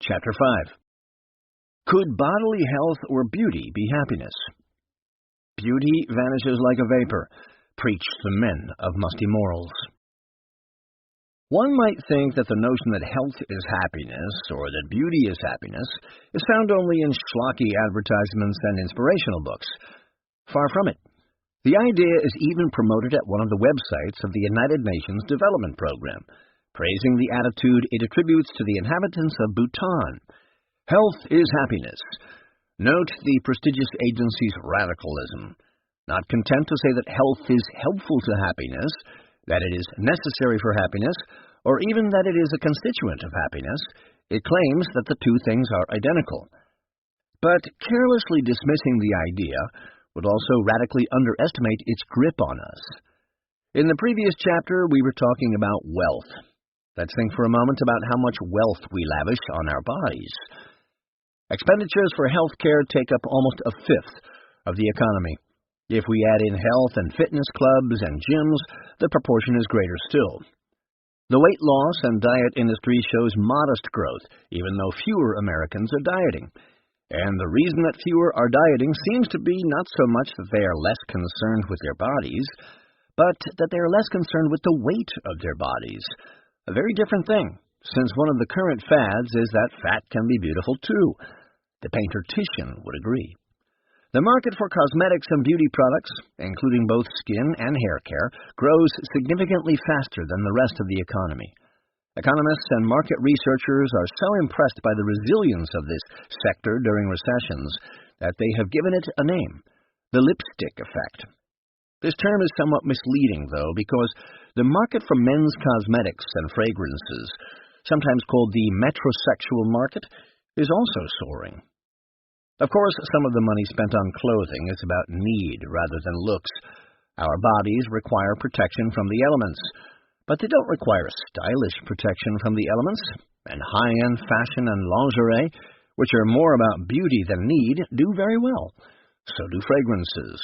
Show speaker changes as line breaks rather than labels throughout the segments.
Chapter 5. Could bodily health or beauty be happiness? Beauty vanishes like a vapor, preach the men of musty morals. One might think that the notion that health is happiness, or that beauty is happiness, is found only in schlocky advertisements and inspirational books. Far from it. The idea is even promoted at one of the websites of the United Nations Development Program, praising the attitude it attributes to the inhabitants of Bhutan. Health is happiness. Note the prestigious agency's radicalism. Not content to say that health is helpful to happiness, that it is necessary for happiness, or even that it is a constituent of happiness, it claims that the two things are identical. But carelessly dismissing the idea would also radically underestimate its grip on us. In the previous chapter, we were talking about wealth. Let's think for a moment about how much wealth we lavish on our bodies. Expenditures for health care take up almost a fifth of the economy. If we add in health and fitness clubs and gyms, the proportion is greater still. The weight loss and diet industry shows modest growth, even though fewer Americans are dieting. And the reason that fewer are dieting seems to be not so much that they are less concerned with their bodies, but that they are less concerned with the weight of their bodies. A very different thing, since one of the current fads is that fat can be beautiful too. The painter Titian would agree. The market for cosmetics and beauty products, including both skin and hair care, grows significantly faster than the rest of the economy. Economists and market researchers are so impressed by the resilience of this sector during recessions that they have given it a name, the lipstick effect. This term is somewhat misleading, though, because the market for men's cosmetics and fragrances, sometimes called the metrosexual market, is also soaring. Of course, some of the money spent on clothing is about need rather than looks. Our bodies require protection from the elements, but they don't require stylish protection from the elements, and high-end fashion and lingerie, which are more about beauty than need, do very well. So do fragrances.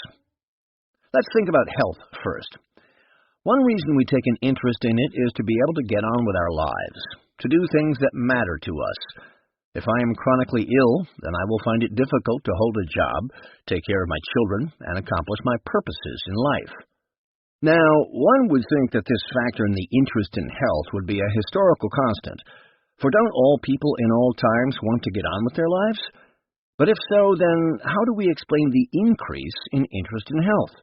Let's think about health first. One reason we take an interest in it is to be able to get on with our lives, to do things that matter to us. If I am chronically ill, then I will find it difficult to hold a job, take care of my children, and accomplish my purposes in life. Now, one would think that this factor in the interest in health would be a historical constant, for don't all people in all times want to get on with their lives? But if so, then how do we explain the increase in interest in health?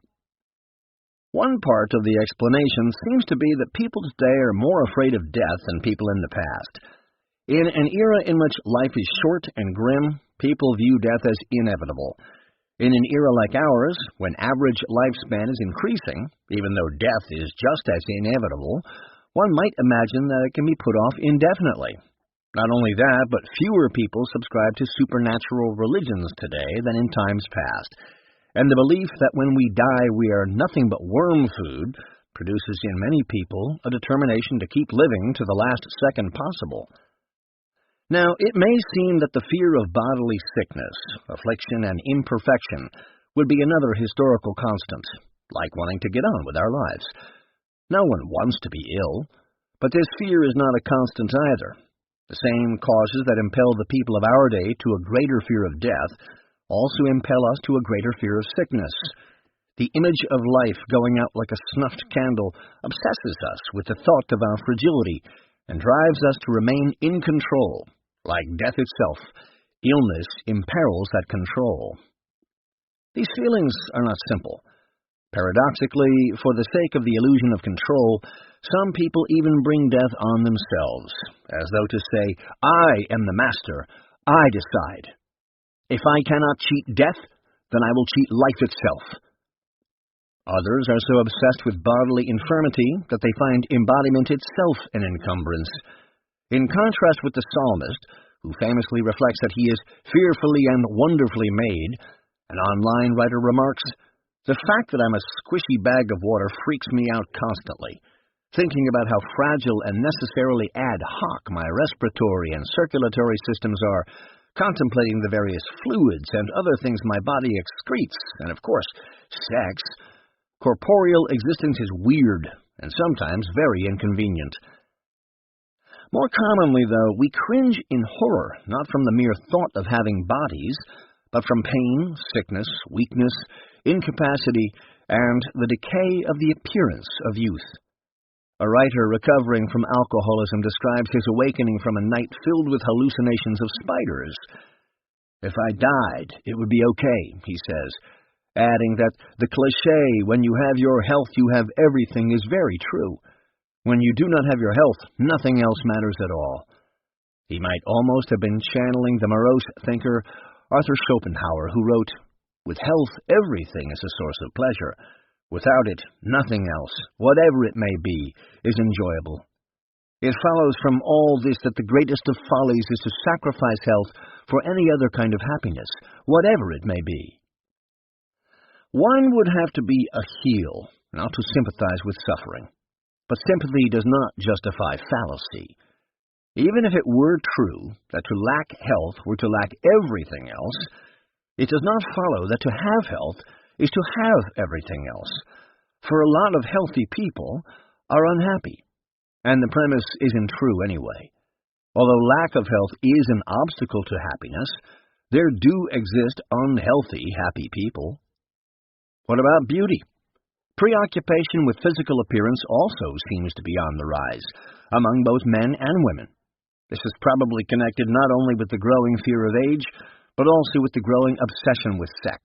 One part of the explanation seems to be that people today are more afraid of death than people in the past. In an era in which life is short and grim, people view death as inevitable. In an era like ours, when average lifespan is increasing, even though death is just as inevitable, one might imagine that it can be put off indefinitely. Not only that, but fewer people subscribe to supernatural religions today than in times past. And the belief that when we die we are nothing but worm food produces in many people a determination to keep living to the last second possible. Now, it may seem that the fear of bodily sickness, affliction, and imperfection would be another historical constant, like wanting to get on with our lives. No one wants to be ill, but this fear is not a constant either. The same causes that impel the people of our day to a greater fear of death also impel us to a greater fear of sickness. The image of life going out like a snuffed candle obsesses us with the thought of our fragility and drives us to remain in control. Like death itself, illness imperils that control. These feelings are not simple. Paradoxically, for the sake of the illusion of control, some people even bring death on themselves, as though to say, I am the master, I decide. If I cannot cheat death, then I will cheat life itself. Others are so obsessed with bodily infirmity that they find embodiment itself an encumbrance. In contrast with the psalmist, who famously reflects that he is fearfully and wonderfully made, an online writer remarks, the fact that I'm a squishy bag of water freaks me out constantly. Thinking about how fragile and necessarily ad hoc my respiratory and circulatory systems are, contemplating the various fluids and other things my body excretes, and of course, sex, corporeal existence is weird and sometimes very inconvenient. More commonly, though, we cringe in horror, not from the mere thought of having bodies, but from pain, sickness, weakness, incapacity, and the decay of the appearance of youth. A writer recovering from alcoholism describes his awakening from a night filled with hallucinations of spiders. "If I died, it would be okay," he says, adding that the cliché, "when you have your health, you have everything," is very true. When you do not have your health, nothing else matters at all. He might almost have been channeling the morose thinker Arthur Schopenhauer, who wrote, "With health, everything is a source of pleasure. Without it, nothing else, whatever it may be, is enjoyable." It follows from all this that the greatest of follies is to sacrifice health for any other kind of happiness, whatever it may be. One would have to be a heel not to sympathize with suffering. But sympathy does not justify fallacy. Even if it were true that to lack health were to lack everything else, it does not follow that to have health is to have everything else. For a lot of healthy people are unhappy, and the premise isn't true anyway. Although lack of health is an obstacle to happiness, there do exist unhealthy, happy people. What about beauty? Preoccupation with physical appearance also seems to be on the rise, among both men and women. This is probably connected not only with the growing fear of age, but also with the growing obsession with sex.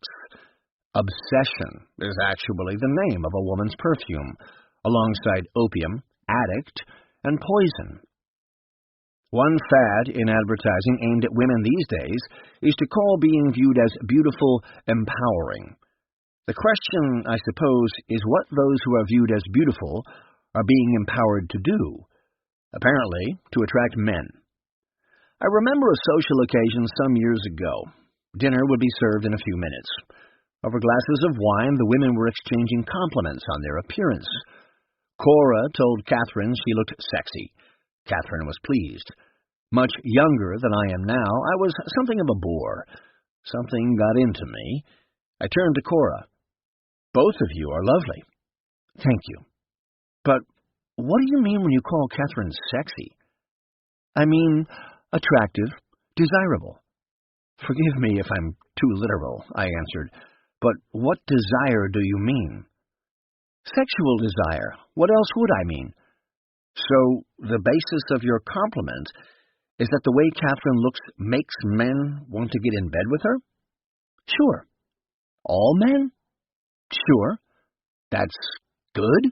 Obsession is actually the name of a woman's perfume, alongside opium, addict, and poison. One fad in advertising aimed at women these days is to call being viewed as beautiful empowering. The question, I suppose, is what those who are viewed as beautiful are being empowered to do. Apparently, to attract men. I remember a social occasion some years ago. Dinner would be served in a few minutes. Over glasses of wine, the women were exchanging compliments on their appearance. Cora told Catherine she looked sexy. Catherine was pleased. Much younger than I am now, I was something of a bore. Something got into me. I turned to Cora. "Both of you are lovely." "Thank you. But what do you mean when you call Catherine sexy?" "I mean attractive, desirable." "Forgive me if I'm too literal," I answered, "but what desire do you mean?" "Sexual desire. What else would I mean?" "So the basis of your compliment is that the way Catherine looks makes men want to get in bed with her?" "Sure." "All men?" "Sure." "That's good?"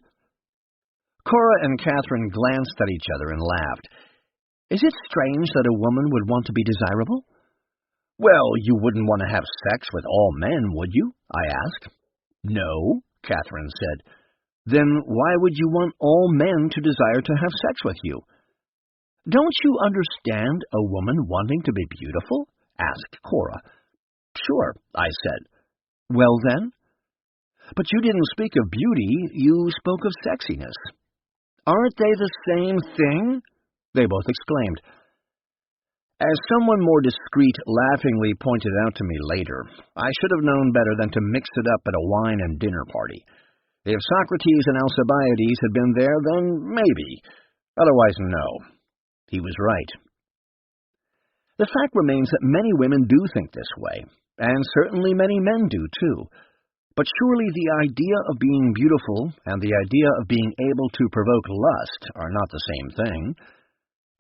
Cora and Catherine glanced at each other and laughed. "Is it strange that a woman would want to be desirable?" "Well, you wouldn't want to have sex with all men, would you?" I asked. "No," Catherine said. "Then why would you want all men to desire to have sex with you?" "Don't you understand a woman wanting to be beautiful?" asked Cora. "Sure," I said. "Well then?" "But you didn't speak of beauty, you spoke of sexiness." "Aren't they the same thing?" they both exclaimed. As someone more discreet laughingly pointed out to me later, I should have known better than to mix it up at a wine and dinner party. If Socrates and Alcibiades had been there, then maybe. Otherwise, no. He was right. The fact remains that many women do think this way, and certainly many men do too. But surely the idea of being beautiful and the idea of being able to provoke lust are not the same thing.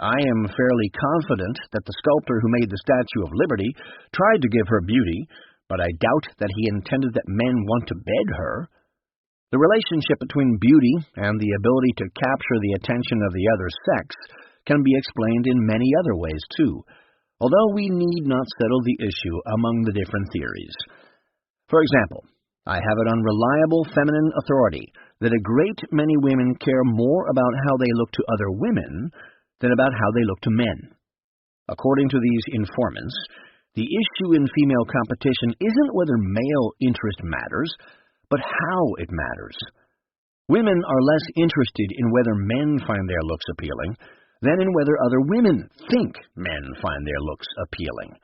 I am fairly confident that the sculptor who made the Statue of Liberty tried to give her beauty, but I doubt that he intended that men want to bed her. The relationship between beauty and the ability to capture the attention of the other sex can be explained in many other ways too, although we need not settle the issue among the different theories. For example, I have it on reliable feminine authority that a great many women care more about how they look to other women than about how they look to men. According to these informants, the issue in female competition isn't whether male interest matters, but how it matters. Women are less interested in whether men find their looks appealing than in whether other women think men find their looks appealing.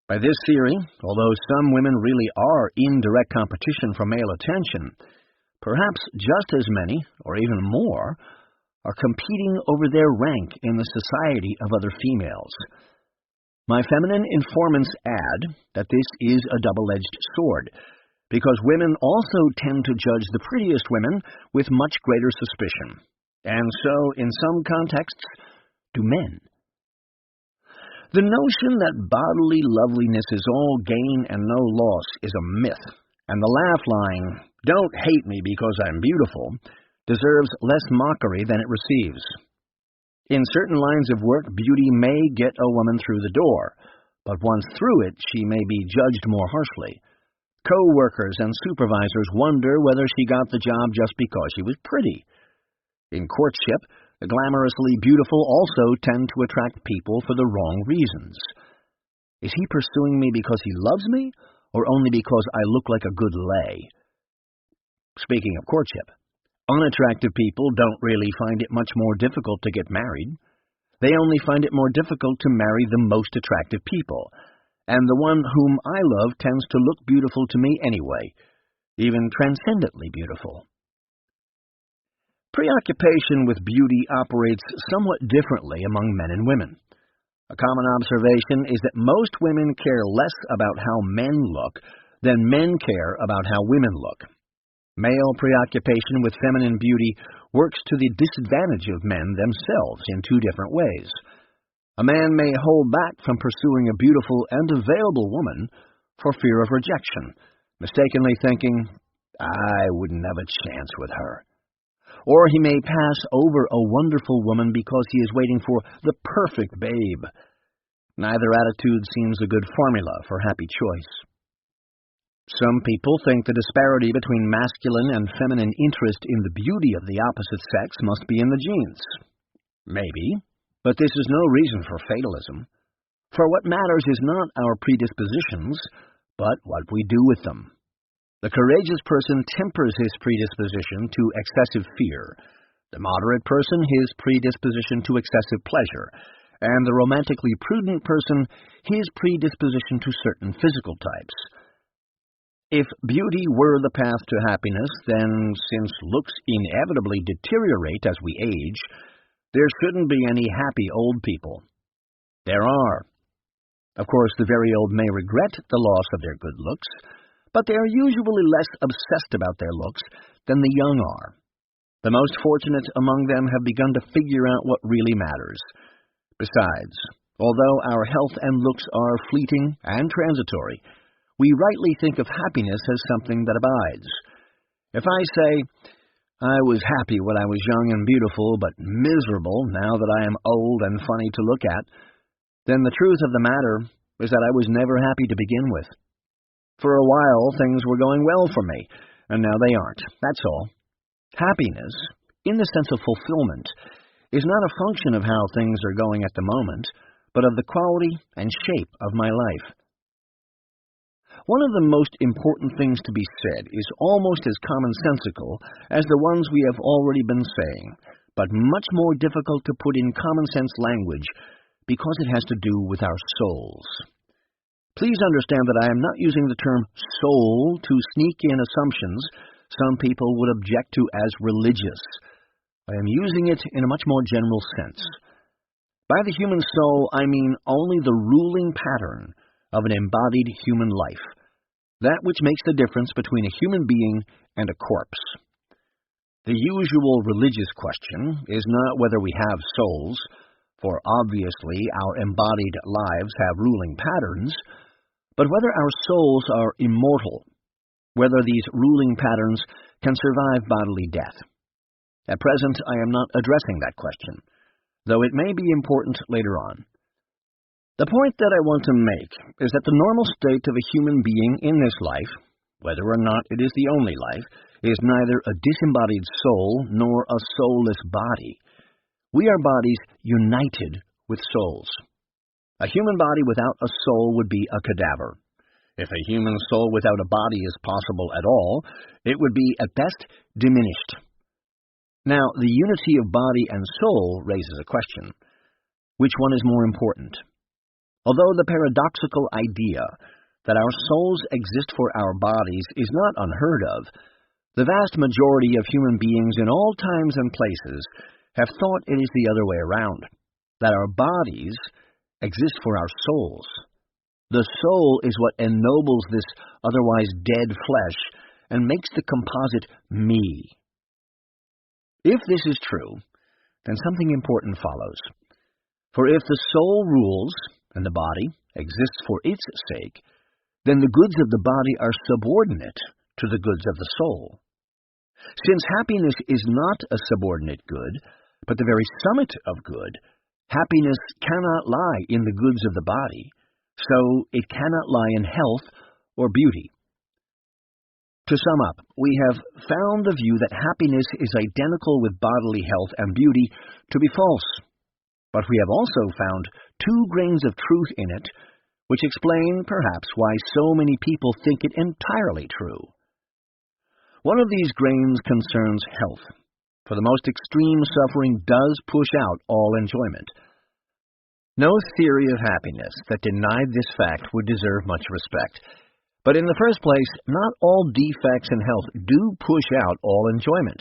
By this theory, although some women really are in direct competition for male attention, perhaps just as many, or even more, are competing over their rank in the society of other females. My feminine informants add that this is a double-edged sword, because women also tend to judge the prettiest women with much greater suspicion, and so, in some contexts, do men. The notion that bodily loveliness is all gain and no loss is a myth, and the laugh line, "Don't hate me because I'm beautiful," deserves less mockery than it receives. In certain lines of work, beauty may get a woman through the door, but once through it, she may be judged more harshly. Co-workers and supervisors wonder whether she got the job just because she was pretty. In courtship, the glamorously beautiful also tend to attract people for the wrong reasons. Is he pursuing me because he loves me, or only because I look like a good lay? Speaking of courtship, unattractive people don't really find it much more difficult to get married. They only find it more difficult to marry the most attractive people, and the one whom I love tends to look beautiful to me anyway, even transcendently beautiful. Preoccupation with beauty operates somewhat differently among men and women. A common observation is that most women care less about how men look than men care about how women look. Male preoccupation with feminine beauty works to the disadvantage of men themselves in two different ways. A man may hold back from pursuing a beautiful and available woman for fear of rejection, mistakenly thinking, "I wouldn't have a chance with her." Or he may pass over a wonderful woman because he is waiting for the perfect babe. Neither attitude seems a good formula for happy choice. Some people think the disparity between masculine and feminine interest in the beauty of the opposite sex must be in the genes. Maybe, but this is no reason for fatalism. For what matters is not our predispositions, but what we do with them. The courageous person tempers his predisposition to excessive fear, the moderate person his predisposition to excessive pleasure, and the romantically prudent person his predisposition to certain physical types. If beauty were the path to happiness, then, since looks inevitably deteriorate as we age, there shouldn't be any happy old people. There are. Of course, the very old may regret the loss of their good looks, but they are usually less obsessed about their looks than the young are. The most fortunate among them have begun to figure out what really matters. Besides, although our health and looks are fleeting and transitory, we rightly think of happiness as something that abides. If I say, "I was happy when I was young and beautiful, but miserable now that I am old and funny to look at," then the truth of the matter is that I was never happy to begin with. For a while, things were going well for me, and now they aren't. That's all. Happiness, in the sense of fulfillment, is not a function of how things are going at the moment, but of the quality and shape of my life. One of the most important things to be said is almost as commonsensical as the ones we have already been saying, but much more difficult to put in common-sense language because it has to do with our souls. Please understand that I am not using the term soul to sneak in assumptions some people would object to as religious. I am using it in a much more general sense. By the human soul, I mean only the ruling pattern of an embodied human life, that which makes the difference between a human being and a corpse. The usual religious question is not whether we have souls, for obviously our embodied lives have ruling patterns, but whether our souls are immortal, whether these ruling patterns can survive bodily death. At present, I am not addressing that question, though it may be important later on. The point that I want to make is that the normal state of a human being in this life, whether or not it is the only life, is neither a disembodied soul nor a soulless body. We are bodies united with souls. A human body without a soul would be a cadaver. If a human soul without a body is possible at all, it would be, at best, diminished. Now, the unity of body and soul raises a question. Which one is more important? Although the paradoxical idea that our souls exist for our bodies is not unheard of, the vast majority of human beings in all times and places have thought it is the other way around, that our bodies exist for our souls. The soul is what ennobles this otherwise dead flesh and makes the composite me. If this is true, then something important follows. For if the soul rules, and the body exists for its sake, then the goods of the body are subordinate to the goods of the soul. Since happiness is not a subordinate good, but the very summit of good, happiness cannot lie in the goods of the body, so it cannot lie in health or beauty. To sum up, we have found the view that happiness is identical with bodily health and beauty to be false, but we have also found 2 grains of truth in it, which explain, perhaps, why so many people think it entirely true. One of these grains concerns health, for the most extreme suffering does push out all enjoyment. No theory of happiness that denied this fact would deserve much respect. But in the first place, not all defects in health do push out all enjoyment,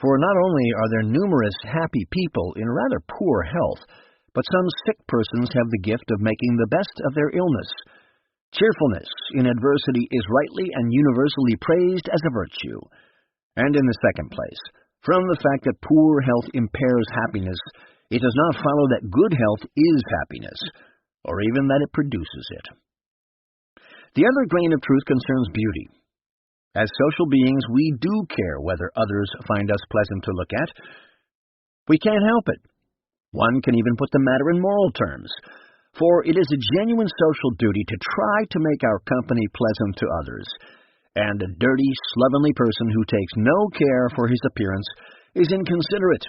for not only are there numerous happy people in rather poor health, but some sick persons have the gift of making the best of their illness. Cheerfulness in adversity is rightly and universally praised as a virtue. And in the second place, from the fact that poor health impairs happiness, it does not follow that good health is happiness, or even that it produces it. The other grain of truth concerns beauty. As social beings, we do care whether others find us pleasant to look at. We can't help it. One can even put the matter in moral terms, for it is a genuine social duty to try to make our company pleasant to others, and a dirty, slovenly person who takes no care for his appearance is inconsiderate.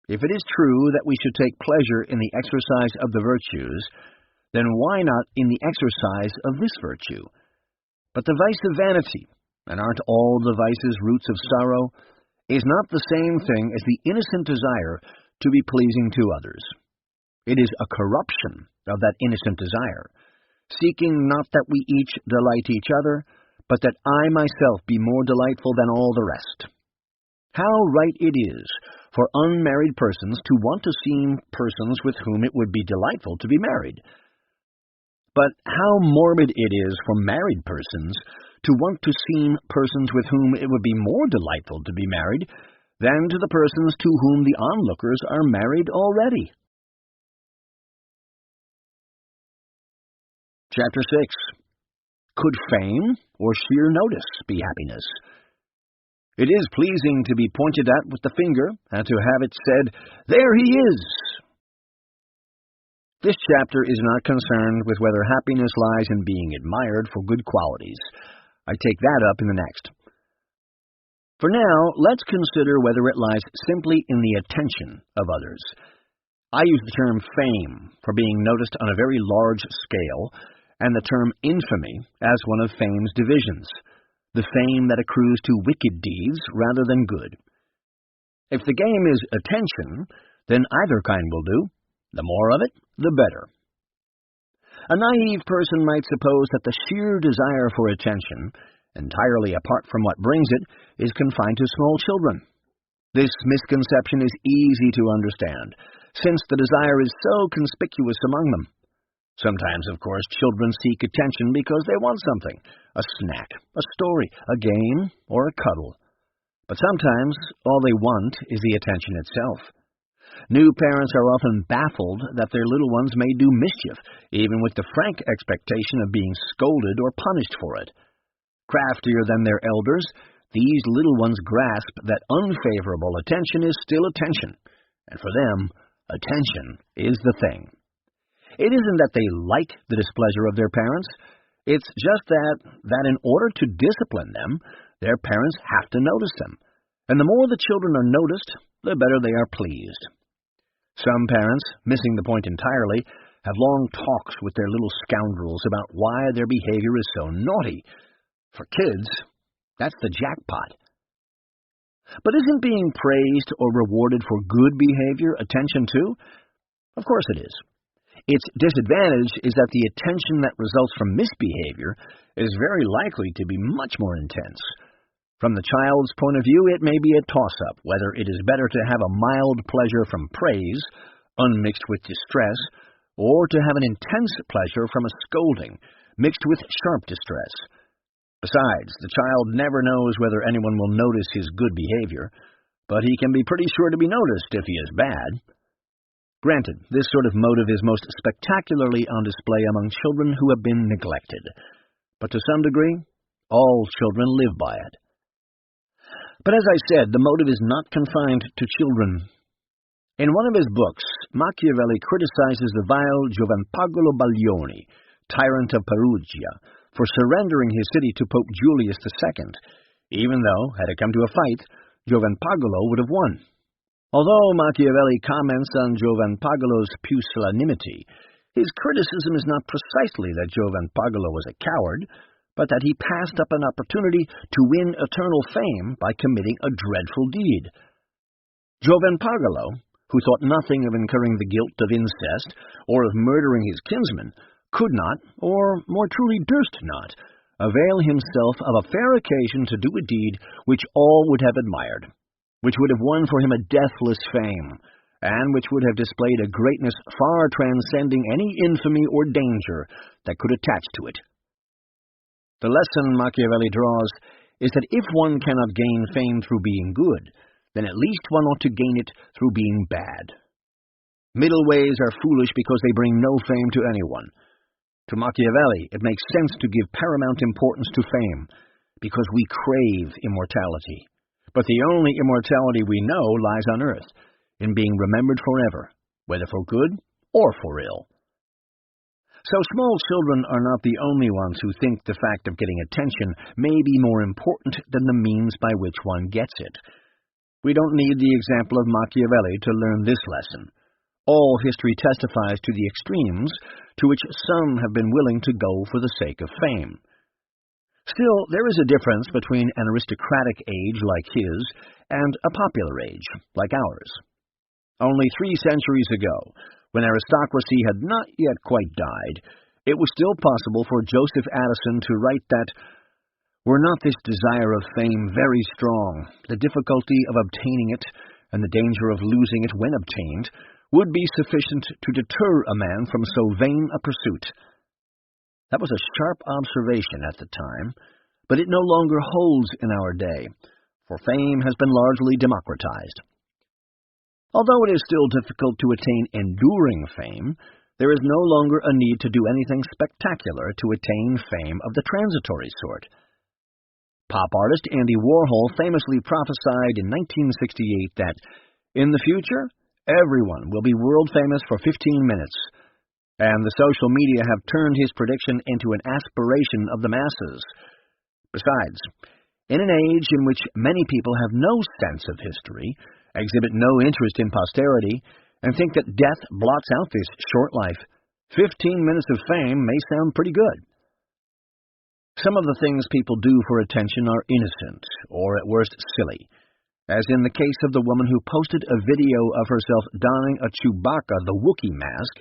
If it is true that we should take pleasure in the exercise of the virtues, then why not in the exercise of this virtue? But the vice of vanity, and aren't all the vices roots of sorrow, is not the same thing as the innocent desire to be pleasing to others. It is a corruption of that innocent desire, seeking not that we each delight each other, but that I myself be more delightful than all the rest. How right it is for unmarried persons to want to seem persons with whom it would be delightful to be married. But how morbid it is for married persons to want to seem persons with whom it would be more delightful to be married than to the persons to whom the onlookers are married already. Chapter 6. Could fame or sheer notice be happiness? It is pleasing to be pointed at with the finger and to have it said, "There he is!" This chapter is not concerned with whether happiness lies in being admired for good qualities. I take that up in the next. For now, let's consider whether it lies simply in the attention of others. I use the term fame for being noticed on a very large scale, and the term infamy as one of fame's divisions, the fame that accrues to wicked deeds rather than good. If the game is attention, then either kind will do. The more of it, the better. A naive person might suppose that the sheer desire for attention, entirely apart from what brings it, is confined to small children. This misconception is easy to understand, since the desire is so conspicuous among them. Sometimes, of course, children seek attention because they want something, a snack, a story, a game, or a cuddle. But sometimes all they want is the attention itself. New parents are often baffled that their little ones may do mischief, even with the frank expectation of being scolded or punished for it. Craftier than their elders, these little ones grasp that unfavorable attention is still attention, and for them, attention is the thing. It isn't that they like the displeasure of their parents. It's just that in order to discipline them, their parents have to notice them, and the more the children are noticed, the better they are pleased. Some parents, missing the point entirely, have long talks with their little scoundrels about why their behavior is so naughty. For kids, that's the jackpot. But isn't being praised or rewarded for good behavior attention too? Of course it is. Its disadvantage is that the attention that results from misbehavior is very likely to be much more intense. From the child's point of view, it may be a toss-up whether it is better to have a mild pleasure from praise, unmixed with distress, or to have an intense pleasure from a scolding, mixed with sharp distress. Besides, the child never knows whether anyone will notice his good behavior, but he can be pretty sure to be noticed if he is bad. Granted, this sort of motive is most spectacularly on display among children who have been neglected, but to some degree, all children live by it. But as I said, the motive is not confined to children. In one of his books, Machiavelli criticizes the vile Giovanpagolo Baglioni, tyrant of Perugia, for surrendering his city to Pope Julius II, even though, had it come to a fight, Giovanpagolo would have won. Although Machiavelli comments on Giovanpagolo's pusillanimity, his criticism is not precisely that Giovanpagolo was a coward, but that he passed up an opportunity to win eternal fame by committing a dreadful deed. Giovanpagolo, who thought nothing of incurring the guilt of incest or of murdering his kinsman, could not, or more truly durst not, avail himself of a fair occasion to do a deed which all would have admired, which would have won for him a deathless fame, and which would have displayed a greatness far transcending any infamy or danger that could attach to it. The lesson Machiavelli draws is that if one cannot gain fame through being good, then at least one ought to gain it through being bad. Middle ways are foolish because they bring no fame to anyone. To Machiavelli, it makes sense to give paramount importance to fame, because we crave immortality. But the only immortality we know lies on earth, in being remembered forever, whether for good or for ill. So small children are not the only ones who think the fact of getting attention may be more important than the means by which one gets it. We don't need the example of Machiavelli to learn this lesson. All history testifies to the extremes to which some have been willing to go for the sake of fame. Still, there is a difference between an aristocratic age like his and a popular age like ours. Only 3 centuries ago, when aristocracy had not yet quite died, it was still possible for Joseph Addison to write that, were not this desire of fame very strong, the difficulty of obtaining it, and the danger of losing it when obtained, would be sufficient to deter a man from so vain a pursuit. That was a sharp observation at the time, but it no longer holds in our day, for fame has been largely democratized. Although it is still difficult to attain enduring fame, there is no longer a need to do anything spectacular to attain fame of the transitory sort. Pop artist Andy Warhol famously prophesied in 1968 that, in the future, everyone will be world-famous for 15 minutes, and the social media have turned his prediction into an aspiration of the masses. Besides, in an age in which many people have no sense of history, exhibit no interest in posterity, and think that death blots out this short life, 15 minutes of fame may sound pretty good. Some of the things people do for attention are innocent, or at worst silly, as in the case of the woman who posted a video of herself donning a Chewbacca the Wookiee mask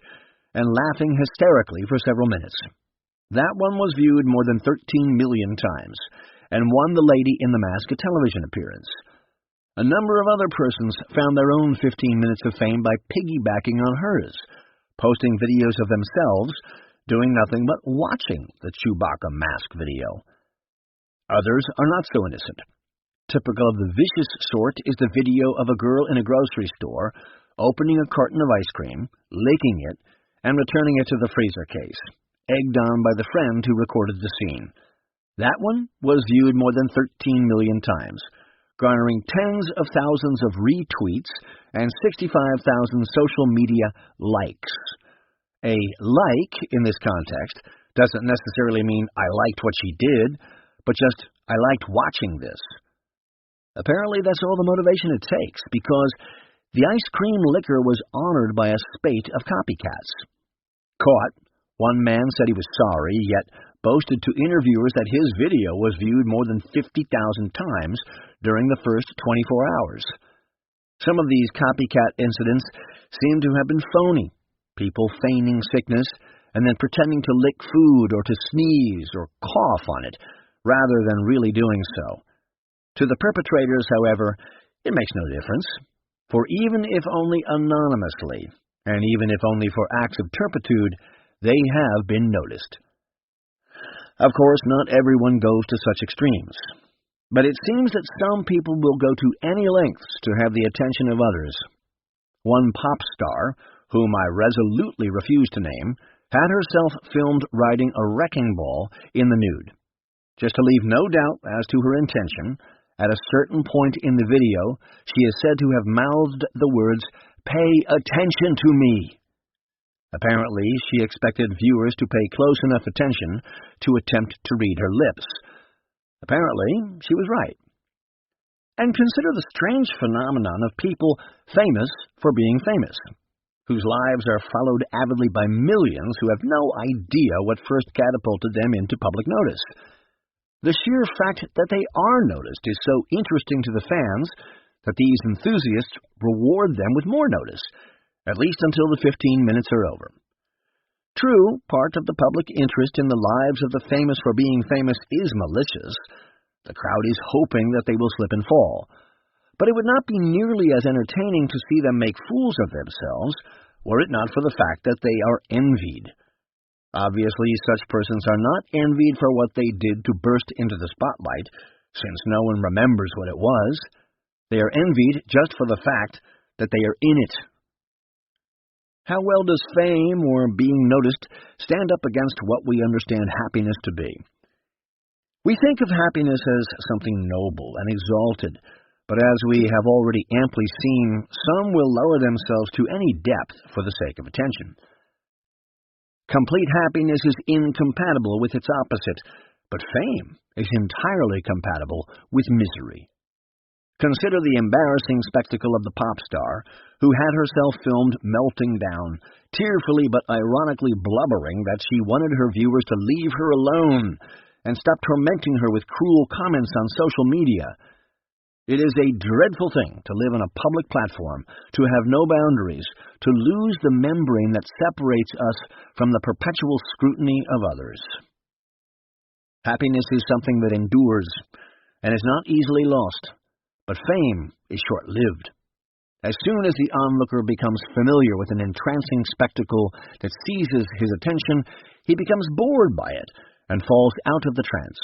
and laughing hysterically for several minutes. That one was viewed more than 13 million times, and won the lady in the mask a television appearance. A number of other persons found their own 15 minutes of fame by piggybacking on hers, posting videos of themselves doing nothing but watching the Chewbacca mask video. Others are not so innocent. Typical of the vicious sort is the video of a girl in a grocery store opening a carton of ice cream, licking it, and returning it to the freezer case, egged on by the friend who recorded the scene. That one was viewed more than 13 million times, garnering tens of thousands of retweets and 65,000 social media likes. A like, in this context, doesn't necessarily mean I liked what she did, but just I liked watching this. Apparently that's all the motivation it takes, because the ice cream licker was honored by a spate of copycats. Caught, one man said he was sorry, yet boasted to interviewers that his video was viewed more than 50,000 times during the first 24 hours. Some of these copycat incidents seem to have been phony, people feigning sickness and then pretending to lick food or to sneeze or cough on it, rather than really doing so. To the perpetrators, however, it makes no difference, for even if only anonymously, and even if only for acts of turpitude, they have been noticed. Of course, not everyone goes to such extremes, but it seems that some people will go to any lengths to have the attention of others. One pop star, whom I resolutely refuse to name, had herself filmed riding a wrecking ball in the nude. Just to leave no doubt as to her intention, at a certain point in the video, she is said to have mouthed the words, "Pay attention to me." Apparently, she expected viewers to pay close enough attention to attempt to read her lips. Apparently, she was right. And consider the strange phenomenon of people famous for being famous, whose lives are followed avidly by millions who have no idea what first catapulted them into public notice. The sheer fact that they are noticed is so interesting to the fans that these enthusiasts reward them with more notice, at least until the 15 minutes are over. True, part of the public interest in the lives of the famous for being famous is malicious. The crowd is hoping that they will slip and fall. But it would not be nearly as entertaining to see them make fools of themselves were it not for the fact that they are envied. Obviously, such persons are not envied for what they did to burst into the spotlight, since no one remembers what it was. They are envied just for the fact that they are in it. How well does fame or being noticed stand up against what we understand happiness to be? We think of happiness as something noble and exalted, but as we have already amply seen, some will lower themselves to any depth for the sake of attention. Complete happiness is incompatible with its opposite, but fame is entirely compatible with misery. Consider the embarrassing spectacle of the pop star, who had herself filmed melting down, tearfully but ironically blubbering that she wanted her viewers to leave her alone and stop tormenting her with cruel comments on social media. It is a dreadful thing to live on a public platform, to have no boundaries, to lose the membrane that separates us from the perpetual scrutiny of others. Happiness is something that endures and is not easily lost, but fame is short-lived. As soon as the onlooker becomes familiar with an entrancing spectacle that seizes his attention, he becomes bored by it and falls out of the trance.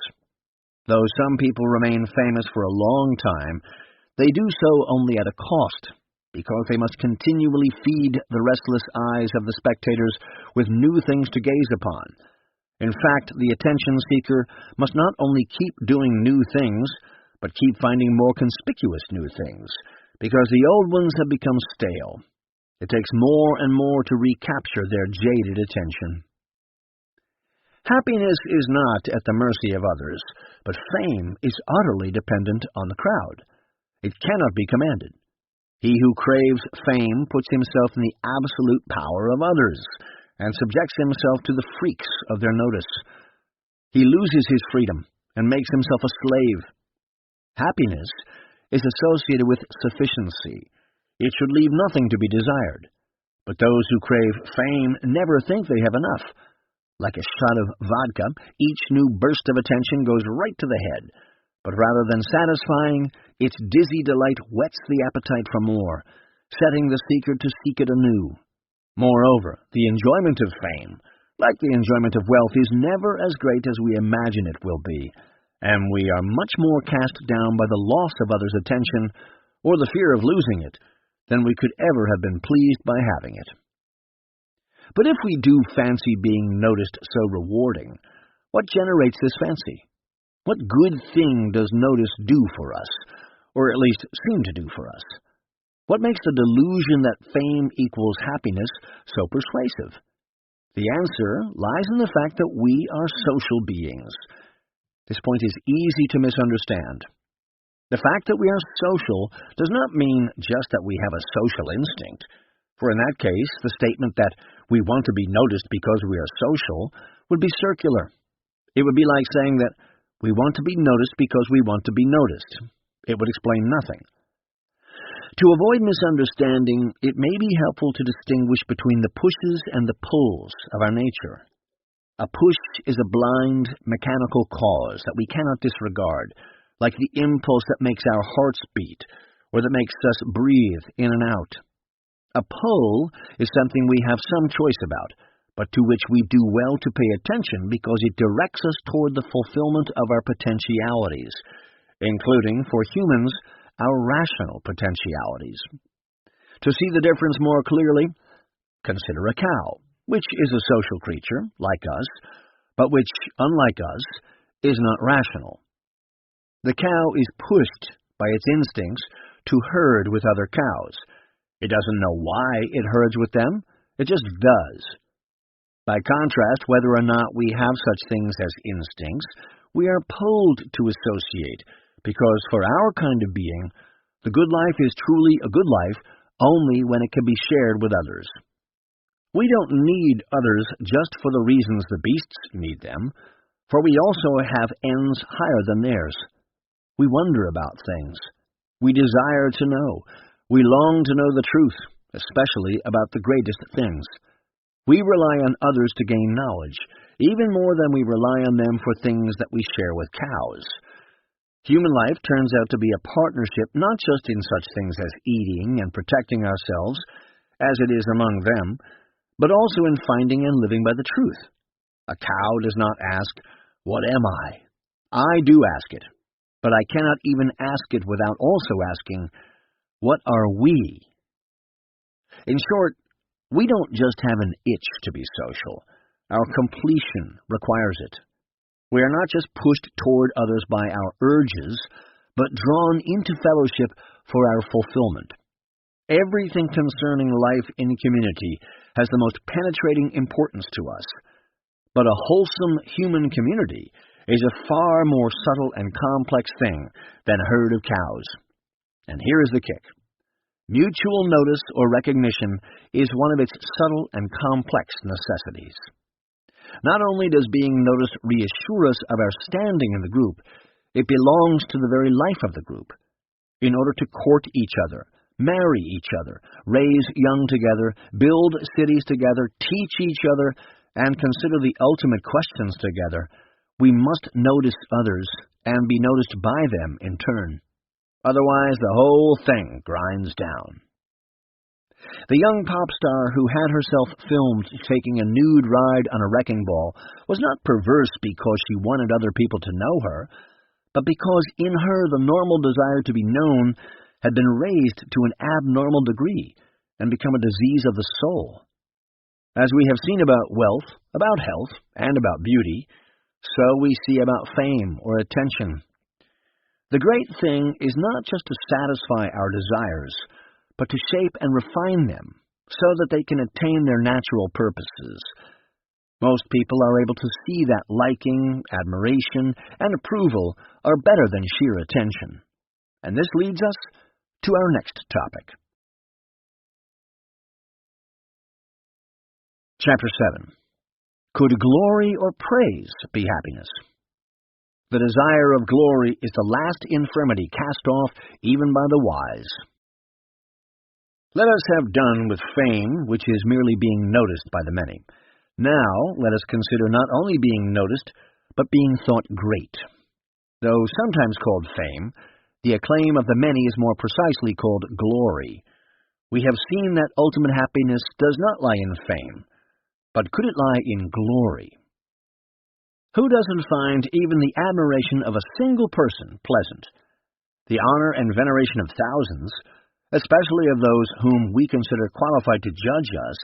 Though some people remain famous for a long time, they do so only at a cost, because they must continually feed the restless eyes of the spectators with new things to gaze upon. In fact, the attention seeker must not only keep doing new things, but keep finding more conspicuous new things, because the old ones have become stale. It takes more and more to recapture their jaded attention. Happiness is not at the mercy of others, but fame is utterly dependent on the crowd. It cannot be commanded. He who craves fame puts himself in the absolute power of others, and subjects himself to the freaks of their notice. He loses his freedom, and makes himself a slave. Happiness is associated with sufficiency. It should leave nothing to be desired. But those who crave fame never think they have enough. Like a shot of vodka, each new burst of attention goes right to the head, but rather than satisfying, its dizzy delight whets the appetite for more, setting the seeker to seek it anew. Moreover, the enjoyment of fame, like the enjoyment of wealth, is never as great as we imagine it will be, and we are much more cast down by the loss of others' attention, or the fear of losing it, than we could ever have been pleased by having it. But if we do fancy being noticed so rewarding, what generates this fancy? What good thing does notice do for us, or at least seem to do for us? What makes the delusion that fame equals happiness so persuasive? The answer lies in the fact that we are social beings. This point is easy to misunderstand. The fact that we are social does not mean just that we have a social instinct, for in that case, the statement that we want to be noticed because we are social would be circular. It would be like saying that we want to be noticed because we want to be noticed. It would explain nothing. To avoid misunderstanding, it may be helpful to distinguish between the pushes and the pulls of our nature. A push is a blind, mechanical cause that we cannot disregard, like the impulse that makes our hearts beat, or that makes us breathe in and out. A pull is something we have some choice about, but to which we do well to pay attention because it directs us toward the fulfillment of our potentialities, including, for humans, our rational potentialities. To see the difference more clearly, consider a cow, which is a social creature, like us, but which, unlike us, is not rational. The cow is pushed by its instincts to herd with other cows. It doesn't know why it herds with them, it just does. By contrast, whether or not we have such things as instincts, we are pulled to associate, because for our kind of being, the good life is truly a good life only when it can be shared with others. We don't need others just for the reasons the beasts need them, for we also have ends higher than theirs. We wonder about things. We desire to know. We long to know the truth, especially about the greatest things. We rely on others to gain knowledge, even more than we rely on them for things that we share with cows. Human life turns out to be a partnership not just in such things as eating and protecting ourselves, as it is among them, but also in finding and living by the truth. A cow does not ask, "What am I?" I do ask it, but I cannot even ask it without also asking, "What are we?" In short, we don't just have an itch to be social. Our completion requires it. We are not just pushed toward others by our urges, but drawn into fellowship for our fulfillment. Everything concerning life in community has the most penetrating importance to us. But a wholesome human community is a far more subtle and complex thing than a herd of cows. And here is the kick. Mutual notice or recognition is one of its subtle and complex necessities. Not only does being noticed reassure us of our standing in the group, it belongs to the very life of the group. In order to court each other, marry each other, raise young together, build cities together, teach each other, and consider the ultimate questions together, we must notice others and be noticed by them in turn. Otherwise, the whole thing grinds down. The young pop star who had herself filmed taking a nude ride on a wrecking ball was not perverse because she wanted other people to know her, but because in her the normal desire to be known had been raised to an abnormal degree and become a disease of the soul. As we have seen about wealth, about health, and about beauty, so we see about fame or attention. The great thing is not just to satisfy our desires, but to shape and refine them so that they can attain their natural purposes. Most people are able to see that liking, admiration, and approval are better than sheer attention. And this leads us to our next topic. Chapter 7. Could glory or praise be happiness? The desire of glory is the last infirmity cast off even by the wise. Let us have done with fame, which is merely being noticed by the many. Now let us consider not only being noticed, but being thought great. Though sometimes called fame, the acclaim of the many is more precisely called glory. We have seen that ultimate happiness does not lie in fame, but could it lie in glory? Who doesn't find even the admiration of a single person pleasant? The honor and veneration of thousands, especially of those whom we consider qualified to judge us,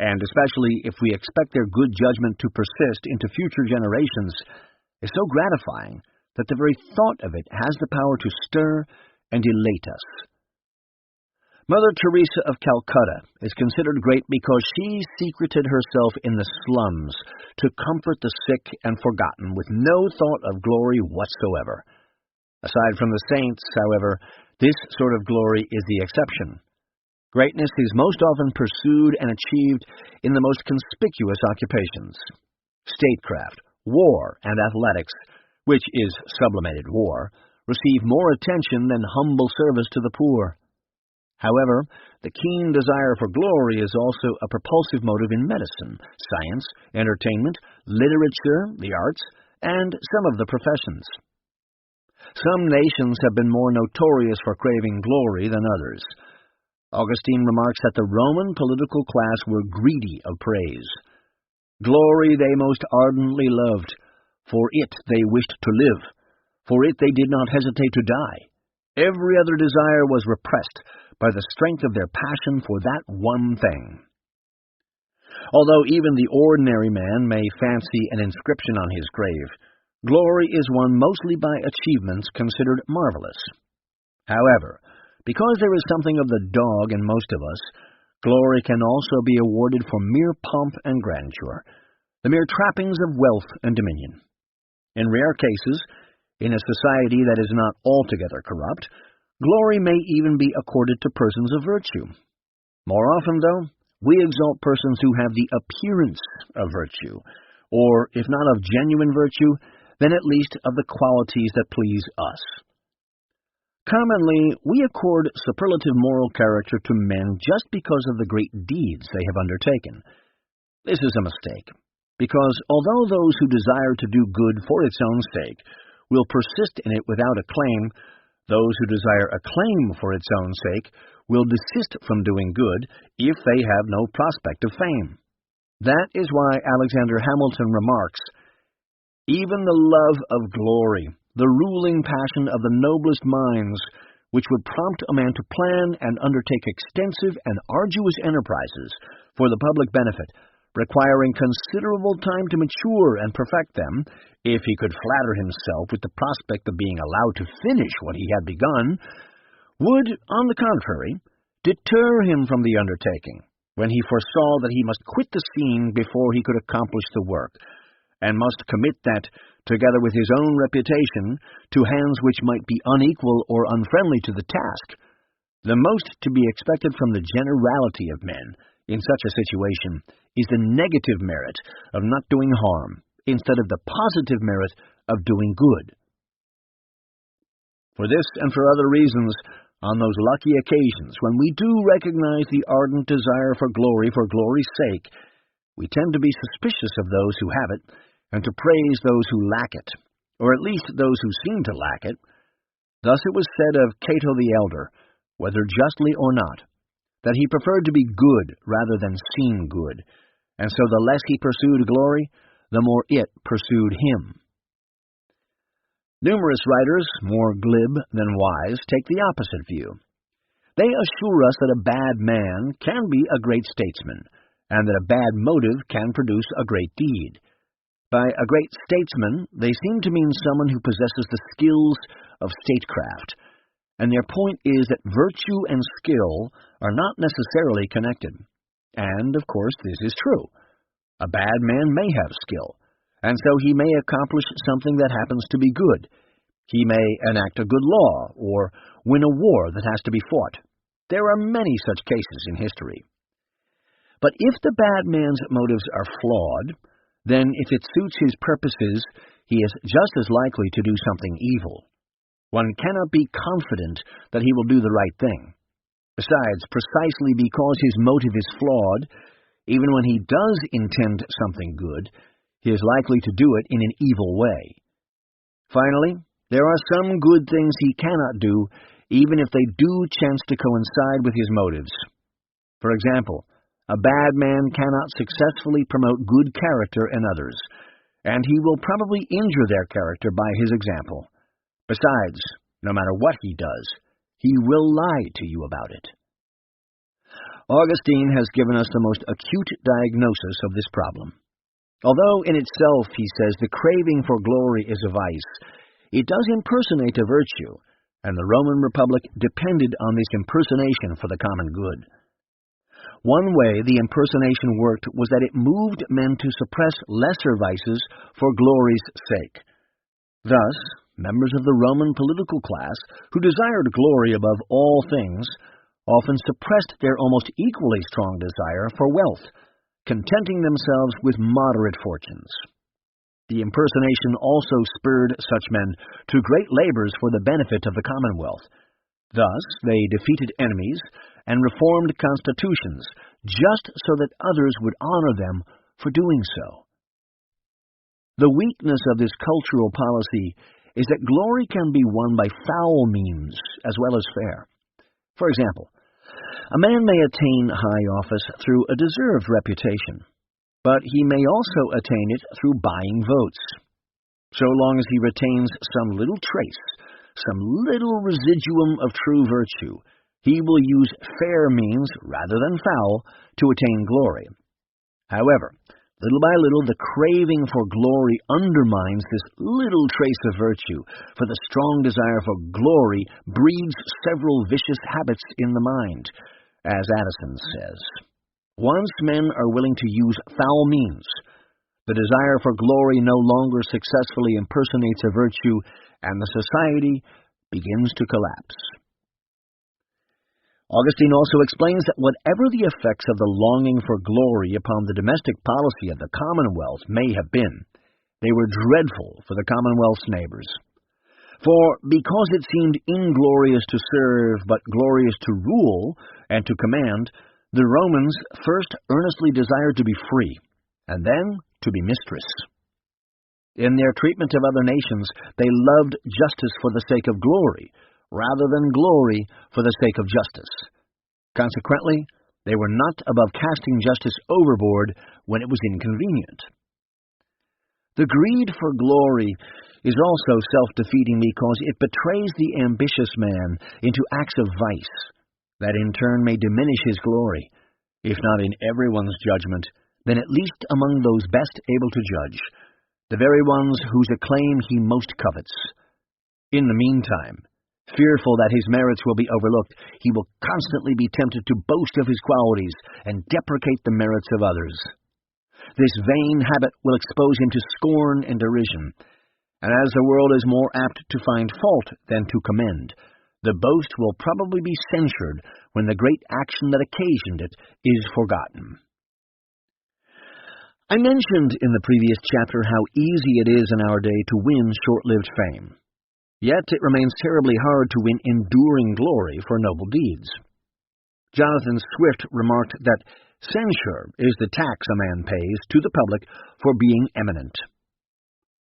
and especially if we expect their good judgment to persist into future generations, is so gratifying that the very thought of it has the power to stir and elate us. Mother Teresa of Calcutta is considered great because she secreted herself in the slums to comfort the sick and forgotten with no thought of glory whatsoever. Aside from the saints, however, this sort of glory is the exception. Greatness is most often pursued and achieved in the most conspicuous occupations. Statecraft, war, and athletics, which is sublimated war, receive more attention than humble service to the poor. However, the keen desire for glory is also a propulsive motive in medicine, science, entertainment, literature, the arts, and some of the professions. Some nations have been more notorious for craving glory than others. Augustine remarks that the Roman political class were greedy of praise. Glory they most ardently loved, for it they wished to live, for it they did not hesitate to die. Every other desire was repressed by the strength of their passion for that one thing. Although even the ordinary man may fancy an inscription on his grave, glory is won mostly by achievements considered marvelous. However, because there is something of the dog in most of us, glory can also be awarded for mere pomp and grandeur, the mere trappings of wealth and dominion. In rare cases, in a society that is not altogether corrupt, glory may even be accorded to persons of virtue. More often, though, we exalt persons who have the appearance of virtue, or, if not of genuine virtue, then at least of the qualities that please us. Commonly, we accord superlative moral character to men just because of the great deeds they have undertaken. This is a mistake, because although those who desire to do good for its own sake will persist in it without acclaim, those who desire acclaim for its own sake will desist from doing good if they have no prospect of fame. That is why Alexander Hamilton remarks, "Even the love of glory, the ruling passion of the noblest minds, which would prompt a man to plan and undertake extensive and arduous enterprises for the public benefit, requiring considerable time to mature and perfect them, if he could flatter himself with the prospect of being allowed to finish what he had begun, would, on the contrary, deter him from the undertaking, when he foresaw that he must quit the scene before he could accomplish the work, and must commit that, together with his own reputation, to hands which might be unequal or unfriendly to the task. The most to be expected from the generality of men in such a situation is the negative merit of not doing harm, instead of the positive merit of doing good." For this and for other reasons, on those lucky occasions when we do recognize the ardent desire for glory's sake, we tend to be suspicious of those who have it, and to praise those who lack it, or at least those who seem to lack it. Thus it was said of Cato the Elder, whether justly or not, that he preferred to be good rather than seem good, and so the less he pursued glory, the more it pursued him. Numerous writers, more glib than wise, take the opposite view. They assure us that a bad man can be a great statesman, and that a bad motive can produce a great deed. By a great statesman, they seem to mean someone who possesses the skills of statecraft, and their point is that virtue and skill are not necessarily connected. And, of course, this is true. A bad man may have skill, and so he may accomplish something that happens to be good. He may enact a good law, or win a war that has to be fought. There are many such cases in history. But if the bad man's motives are flawed, then if it suits his purposes, he is just as likely to do something evil. One cannot be confident that he will do the right thing. Besides, precisely because his motive is flawed, even when he does intend something good, he is likely to do it in an evil way. Finally, there are some good things he cannot do, even if they do chance to coincide with his motives. For example, a bad man cannot successfully promote good character in others, and he will probably injure their character by his example. Besides, no matter what he does, he will lie to you about it. Augustine has given us the most acute diagnosis of this problem. Although in itself, he says, the craving for glory is a vice, it does impersonate a virtue, and the Roman Republic depended on this impersonation for the common good. One way the impersonation worked was that it moved men to suppress lesser vices for glory's sake. Thus, members of the Roman political class, who desired glory above all things, often suppressed their almost equally strong desire for wealth, contenting themselves with moderate fortunes. The impersonation also spurred such men to great labors for the benefit of the commonwealth. Thus, they defeated enemies and reformed constitutions, just so that others would honor them for doing so. The weakness of this cultural policy is that glory can be won by foul means as well as fair. For example, a man may attain high office through a deserved reputation, but he may also attain it through buying votes. So long as he retains some little trace, some little residuum of true virtue, he will use fair means rather than foul to attain glory. However, little by little, the craving for glory undermines this little trace of virtue, for the strong desire for glory breeds several vicious habits in the mind. As Addison says, once men are willing to use foul means, the desire for glory no longer successfully impersonates a virtue, and the society begins to collapse. Augustine also explains that whatever the effects of the longing for glory upon the domestic policy of the Commonwealth may have been, they were dreadful for the Commonwealth's neighbors. For because it seemed inglorious to serve, but glorious to rule and to command, the Romans first earnestly desired to be free, and then to be mistress. In their treatment of other nations, they loved justice for the sake of glory, rather than glory for the sake of justice. Consequently, they were not above casting justice overboard when it was inconvenient. The greed for glory is also self-defeating because it betrays the ambitious man into acts of vice, that in turn may diminish his glory, if not in everyone's judgment, then at least among those best able to judge, the very ones whose acclaim he most covets. In the meantime, fearful that his merits will be overlooked, he will constantly be tempted to boast of his qualities and deprecate the merits of others. This vain habit will expose him to scorn and derision, and as the world is more apt to find fault than to commend, the boast will probably be censured when the great action that occasioned it is forgotten. I mentioned in the previous chapter how easy it is in our day to win short-lived fame. Yet it remains terribly hard to win enduring glory for noble deeds. Jonathan Swift remarked that censure is the tax a man pays to the public for being eminent.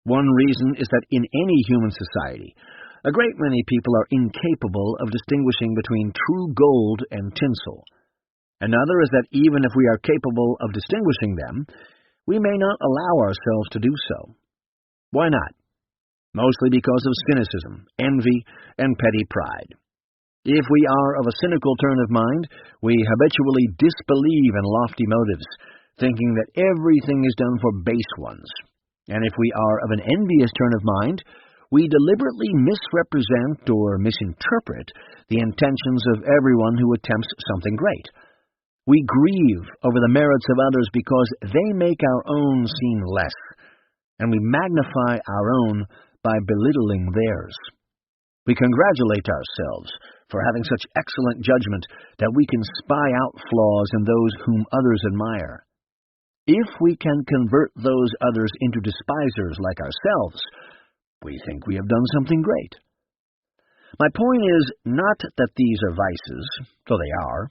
One reason is that in any human society, a great many people are incapable of distinguishing between true gold and tinsel. Another is that even if we are capable of distinguishing them, we may not allow ourselves to do so. Why not? Mostly because of cynicism, envy, and petty pride. If we are of a cynical turn of mind, we habitually disbelieve in lofty motives, thinking that everything is done for base ones. And if we are of an envious turn of mind, we deliberately misrepresent or misinterpret the intentions of everyone who attempts something great. We grieve over the merits of others because they make our own seem less, and we magnify our own by belittling theirs. We congratulate ourselves for having such excellent judgment that we can spy out flaws in those whom others admire. If we can convert those others into despisers like ourselves, we think we have done something great. My point is not that these are vices, though they are,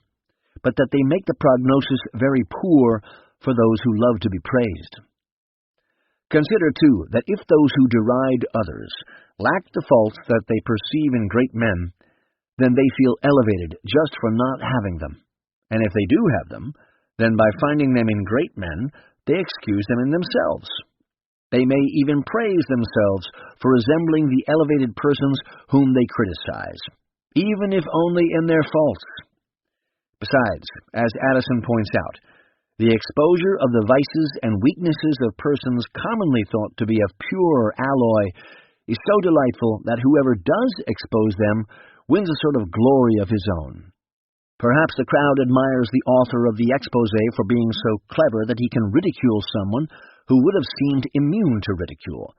but that they make the prognosis very poor for those who love to be praised. Consider, too, that if those who deride others lack the faults that they perceive in great men, then they feel elevated just for not having them. And if they do have them, then by finding them in great men, they excuse them in themselves. They may even praise themselves for resembling the elevated persons whom they criticize, even if only in their faults. Besides, as Addison points out, the exposure of the vices and weaknesses of persons commonly thought to be of pure alloy is so delightful that whoever does expose them wins a sort of glory of his own. Perhaps the crowd admires the author of the exposé for being so clever that he can ridicule someone who would have seemed immune to ridicule,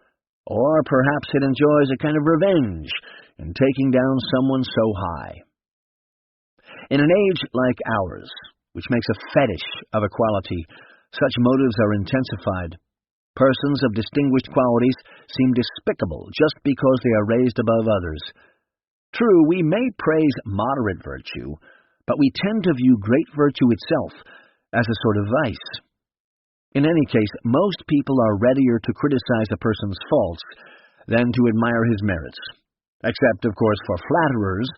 or perhaps it enjoys a kind of revenge in taking down someone so high. In an age like ours, which makes a fetish of equality, such motives are intensified. Persons of distinguished qualities seem despicable just because they are raised above others. True, we may praise moderate virtue, but we tend to view great virtue itself as a sort of vice. In any case, most people are readier to criticize a person's faults than to admire his merits, except, of course, for flatterers,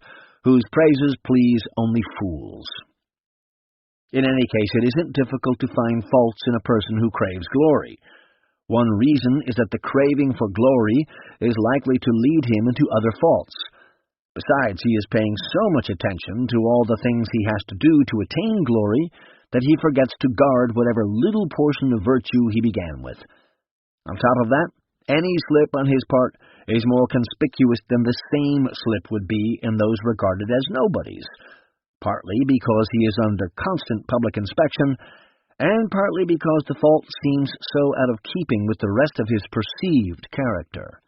whose praises please only fools. In any case, it isn't difficult to find faults in a person who craves glory. One reason is that the craving for glory is likely to lead him into other faults. Besides, he is paying so much attention to all the things he has to do to attain glory that he forgets to guard whatever little portion of virtue he began with. On top of that, any slip on his part is more conspicuous than the same slip would be in those regarded as nobodies, partly because he is under constant public inspection, and partly because the fault seems so out of keeping with the rest of his perceived character.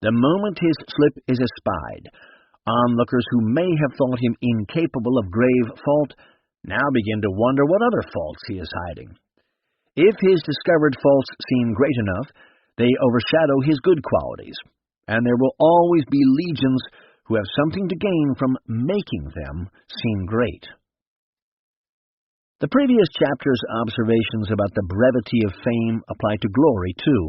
The moment his slip is espied, onlookers who may have thought him incapable of grave fault now begin to wonder what other faults he is hiding. If his discovered faults seem great enough, they overshadow his good qualities, and there will always be legions who have something to gain from making them seem great. The previous chapter's observations about the brevity of fame apply to glory, too.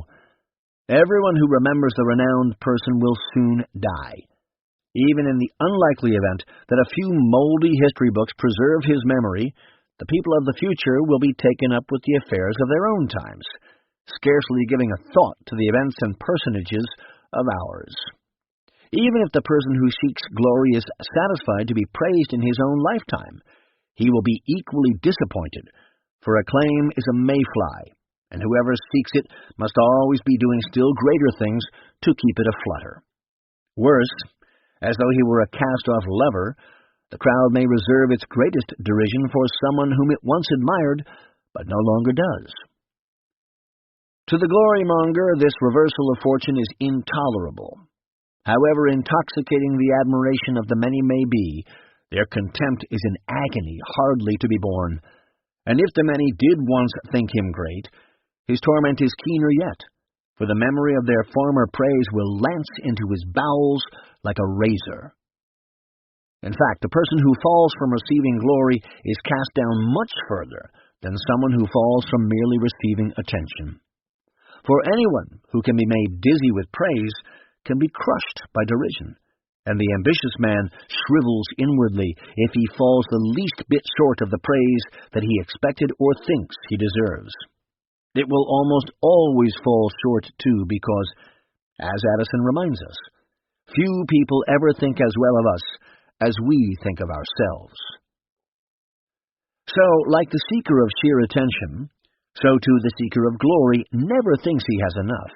Everyone who remembers the renowned person will soon die. Even in the unlikely event that a few moldy history books preserve his memory, the people of the future will be taken up with the affairs of their own times, scarcely giving a thought to the events and personages of ours. Even if the person who seeks glory is satisfied to be praised in his own lifetime, he will be equally disappointed, for acclaim is a mayfly, and whoever seeks it must always be doing still greater things to keep it aflutter. Worse, as though he were a cast-off lever, the crowd may reserve its greatest derision for someone whom it once admired, but no longer does. To the glory-monger, this reversal of fortune is intolerable. However intoxicating the admiration of the many may be, their contempt is an agony hardly to be borne, and if the many did once think him great, his torment is keener yet, for the memory of their former praise will lance into his bowels like a razor. In fact, the person who falls from receiving glory is cast down much further than someone who falls from merely receiving attention. For anyone who can be made dizzy with praise can be crushed by derision, and the ambitious man shrivels inwardly if he falls the least bit short of the praise that he expected or thinks he deserves. It will almost always fall short, too, because, as Addison reminds us, few people ever think as well of us as we think of ourselves. So, like the seeker of sheer attention, so too the seeker of glory never thinks he has enough,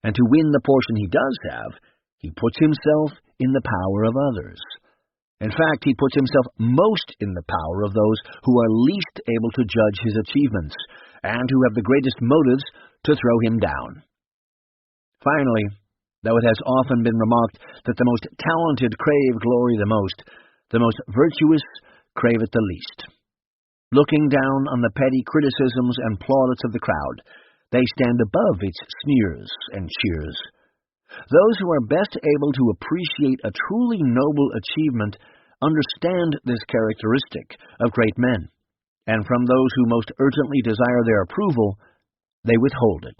and to win the portion he does have, he puts himself in the power of others. In fact, he puts himself most in the power of those who are least able to judge his achievements, and who have the greatest motives to throw him down. Finally, though it has often been remarked that the most talented crave glory the most virtuous crave it the least. Looking down on the petty criticisms and plaudits of the crowd, they stand above its sneers and cheers. Those who are best able to appreciate a truly noble achievement understand this characteristic of great men, and from those who most urgently desire their approval, they withhold it.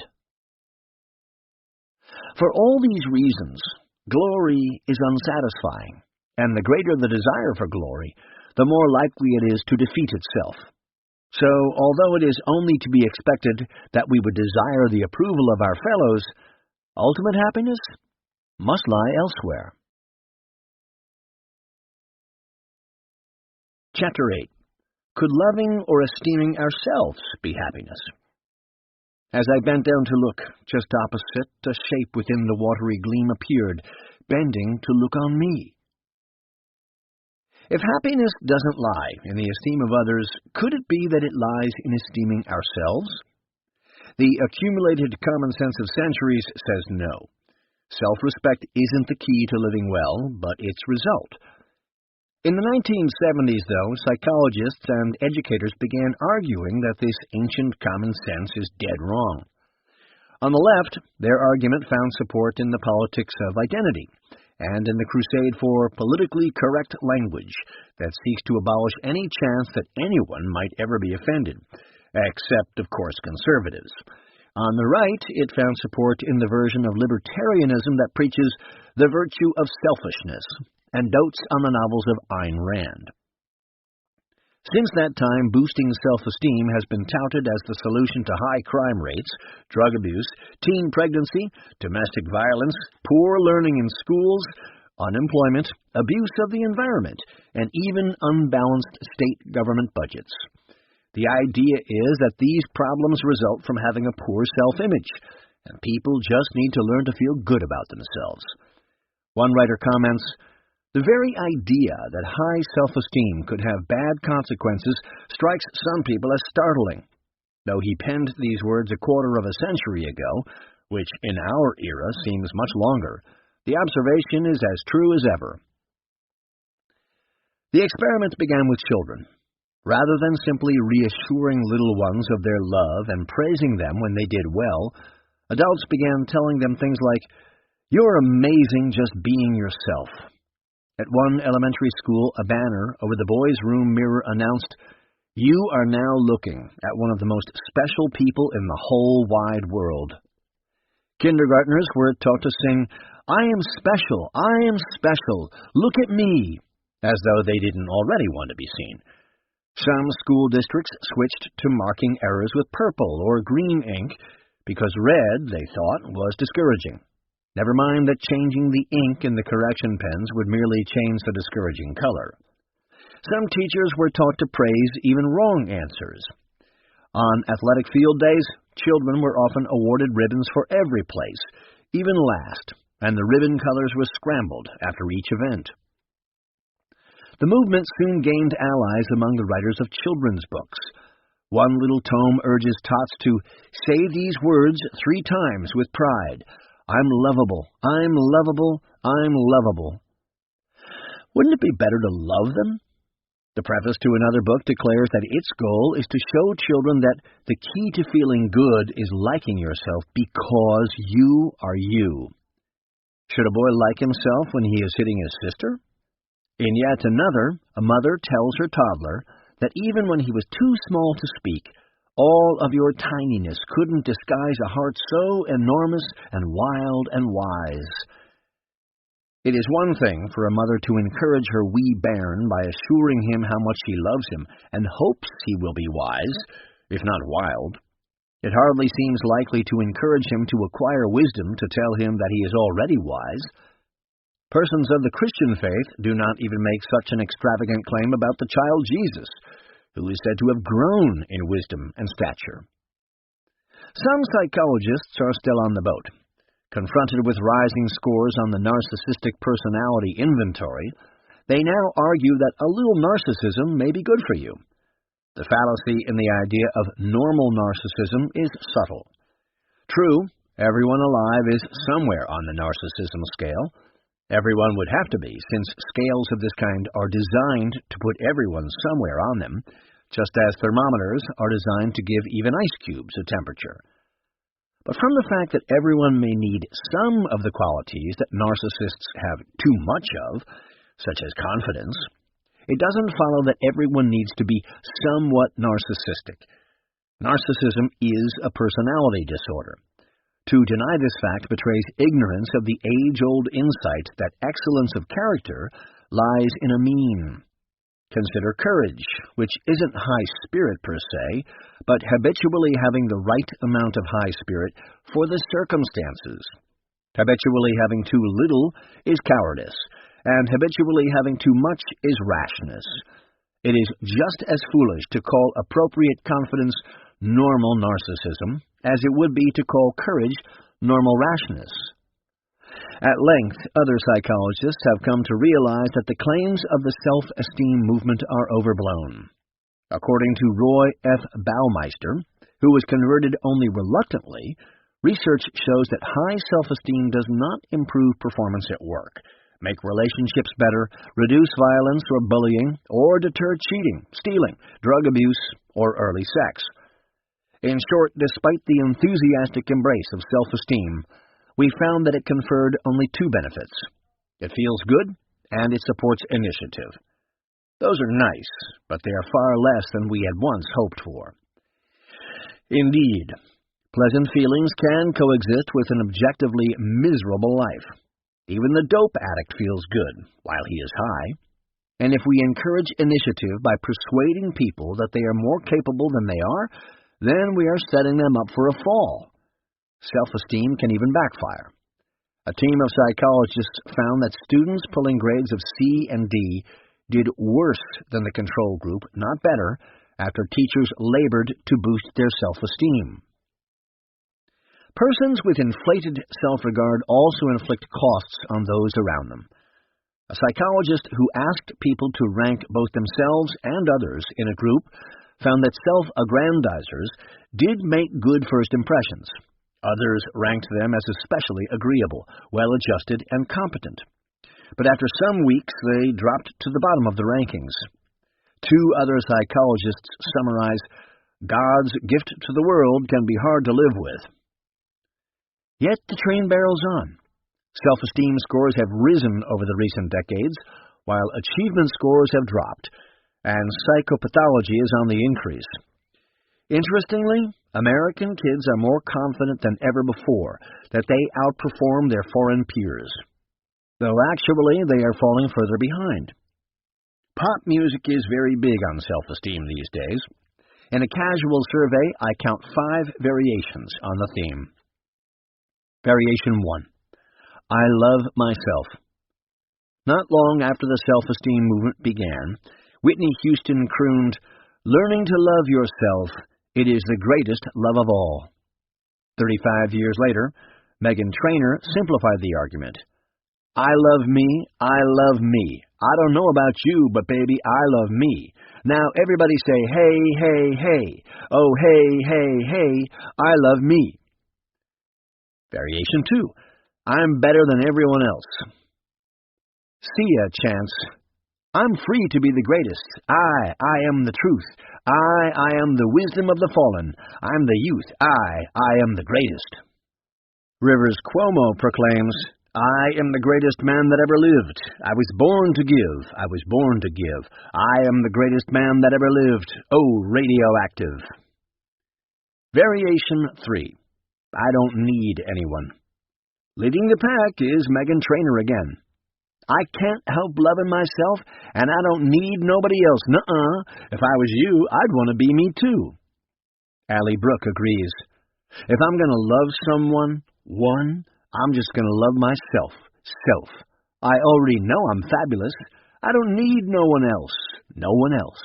For all these reasons, glory is unsatisfying, and the greater the desire for glory, the more likely it is to defeat itself. So, although it is only to be expected that we would desire the approval of our fellows, ultimate happiness must lie elsewhere. Chapter 8. Could loving or esteeming ourselves be happiness? As I bent down to look, just opposite, a shape within the watery gleam appeared, bending to look on me. If happiness doesn't lie in the esteem of others, could it be that it lies in esteeming ourselves? The accumulated common sense of centuries says no. Self-respect isn't the key to living well, but its result. In the 1970s, though, psychologists and educators began arguing that this ancient common sense is dead wrong. On the left, their argument found support in the politics of identity, and in the crusade for politically correct language that seeks to abolish any chance that anyone might ever be offended, except, of course, conservatives. On the right, it found support in the version of libertarianism that preaches the virtue of selfishness and dotes on the novels of Ayn Rand. Since that time, boosting self-esteem has been touted as the solution to high crime rates, drug abuse, teen pregnancy, domestic violence, poor learning in schools, unemployment, abuse of the environment, and even unbalanced state government budgets. The idea is that these problems result from having a poor self-image, and people just need to learn to feel good about themselves. One writer comments, "The very idea that high self-esteem could have bad consequences strikes some people as startling." Though he penned these words a quarter of a century ago, which in our era seems much longer, the observation is as true as ever. The experiment began with children. Rather than simply reassuring little ones of their love and praising them when they did well, adults began telling them things like, "You're amazing just being yourself." At one elementary school, a banner over the boys' room mirror announced, "You are now looking at one of the most special people in the whole wide world." Kindergartners were taught to sing, "I am special, I am special, look at me," as though they didn't already want to be seen. Some school districts switched to marking errors with purple or green ink because red, they thought, was discouraging. Never mind that changing the ink in the correction pens would merely change the discouraging color. Some teachers were taught to praise even wrong answers. On athletic field days, children were often awarded ribbons for every place, even last, and the ribbon colors were scrambled after each event. The movement soon gained allies among the writers of children's books. One little tome urges tots to say these words 3 times with pride. "I'm lovable, I'm lovable, I'm lovable." Wouldn't it be better to love them? The preface to another book declares that its goal is to show children that the key to feeling good is liking yourself because you are you. Should a boy like himself when he is hitting his sister? In yet another, a mother tells her toddler that even when he was too small to speak, all of your tininess couldn't disguise a heart so enormous and wild and wise. It is one thing for a mother to encourage her wee bairn by assuring him how much she loves him and hopes he will be wise, if not wild. It hardly seems likely to encourage him to acquire wisdom to tell him that he is already wise. Persons of the Christian faith do not even make such an extravagant claim about the child Jesus, who is said to have grown in wisdom and stature. Some psychologists are still on the boat. Confronted with rising scores on the narcissistic personality inventory, they now argue that a little narcissism may be good for you. The fallacy in the idea of normal narcissism is subtle. True, everyone alive is somewhere on the narcissism scale. Everyone would have to be, since scales of this kind are designed to put everyone somewhere on them, just as thermometers are designed to give even ice cubes a temperature. But from the fact that everyone may need some of the qualities that narcissists have too much of, such as confidence, it doesn't follow that everyone needs to be somewhat narcissistic. Narcissism is a personality disorder. To deny this fact betrays ignorance of the age-old insight that excellence of character lies in a mean. Consider courage, which isn't high spirit per se, but habitually having the right amount of high spirit for the circumstances. Habitually having too little is cowardice, and habitually having too much is rashness. It is just as foolish to call appropriate confidence normal narcissism as it would be to call courage normal rashness. At length, other psychologists have come to realize that the claims of the self-esteem movement are overblown. According to Roy F. Baumeister, who was converted only reluctantly, research shows that high self-esteem does not improve performance at work, make relationships better, reduce violence or bullying, or deter cheating, stealing, drug abuse, or early sex. In short, despite the enthusiastic embrace of self-esteem, we found that it conferred only 2 benefits. It feels good, and it supports initiative. Those are nice, but they are far less than we had once hoped for. Indeed, Pleasant feelings can coexist with an objectively miserable life. Even the dope addict feels good while he is high. And if we encourage initiative by persuading people that they are more capable than they are, then we are setting them up for a fall. Self-esteem can even backfire. A team of psychologists found that students pulling grades of C and D did worse than the control group, not better, after teachers labored to boost their self-esteem. Persons with inflated self-regard also inflict costs on those around them. A psychologist who asked people to rank both themselves and others in a group found that self-aggrandizers did make good first impressions. Others ranked them as especially agreeable, well-adjusted, and competent. But after some weeks, they dropped to the bottom of the rankings. Two other psychologists summarize, "God's gift to the world can be hard to live with." Yet the train barrels on. Self-esteem scores have risen over the recent decades, while achievement scores have dropped, and psychopathology is on the increase. Interestingly, American kids are more confident than ever before that they outperform their foreign peers, though actually they are falling further behind. Pop music is very big on self-esteem these days. In a casual survey, I count 5 variations on the theme. Variation 1. I love myself. Not long after the self-esteem movement began, Whitney Houston crooned, "Learning to love yourself, it is the greatest love of all." 35 years later, Meghan Trainor simplified the argument. I love me, I love me. I don't know about you, but baby, I love me. Now everybody say, hey, hey, hey. Oh, hey, hey, hey, I love me. Variation 2. I'm better than everyone else. See ya, Chance. I'm free to be the greatest. I am the truth. I am the wisdom of the fallen. I'm the youth. I am the greatest. Rivers Cuomo proclaims, I am the greatest man that ever lived. I was born to give. I was born to give. I am the greatest man that ever lived. Oh, radioactive. Variation 3. I don't need anyone. Leading the pack is Meghan Trainor again. I can't help loving myself, and I don't need nobody else. Nuh-uh. If I was you, I'd want to be me too. Allie Brooke agrees. If I'm going to love someone, I'm just going to love myself. Self. I already know I'm fabulous. I don't need no one else. No one else.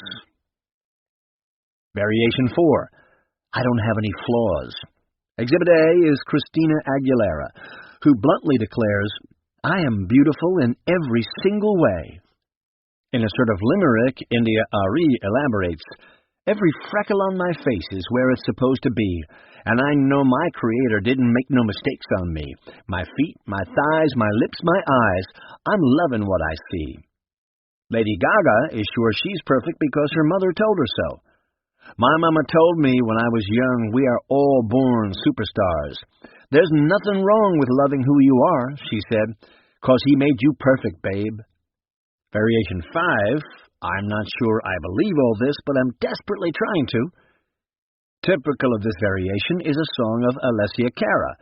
Variation 4. I don't have any flaws. Exhibit A is Christina Aguilera, who bluntly declares, I am beautiful in every single way. In a sort of limerick, India Ari elaborates, every freckle on my face is where it's supposed to be, and I know my Creator didn't make no mistakes on me. My feet, my thighs, my lips, my eyes, I'm loving what I see. Lady Gaga is sure she's perfect because her mother told her so. My mama told me when I was young, we are all born superstars. There's nothing wrong with loving who you are, she said, 'cause he made you perfect, babe. Variation 5, I'm not sure I believe all this, but I'm desperately trying to. Typical of this variation is a song of Alessia Cara.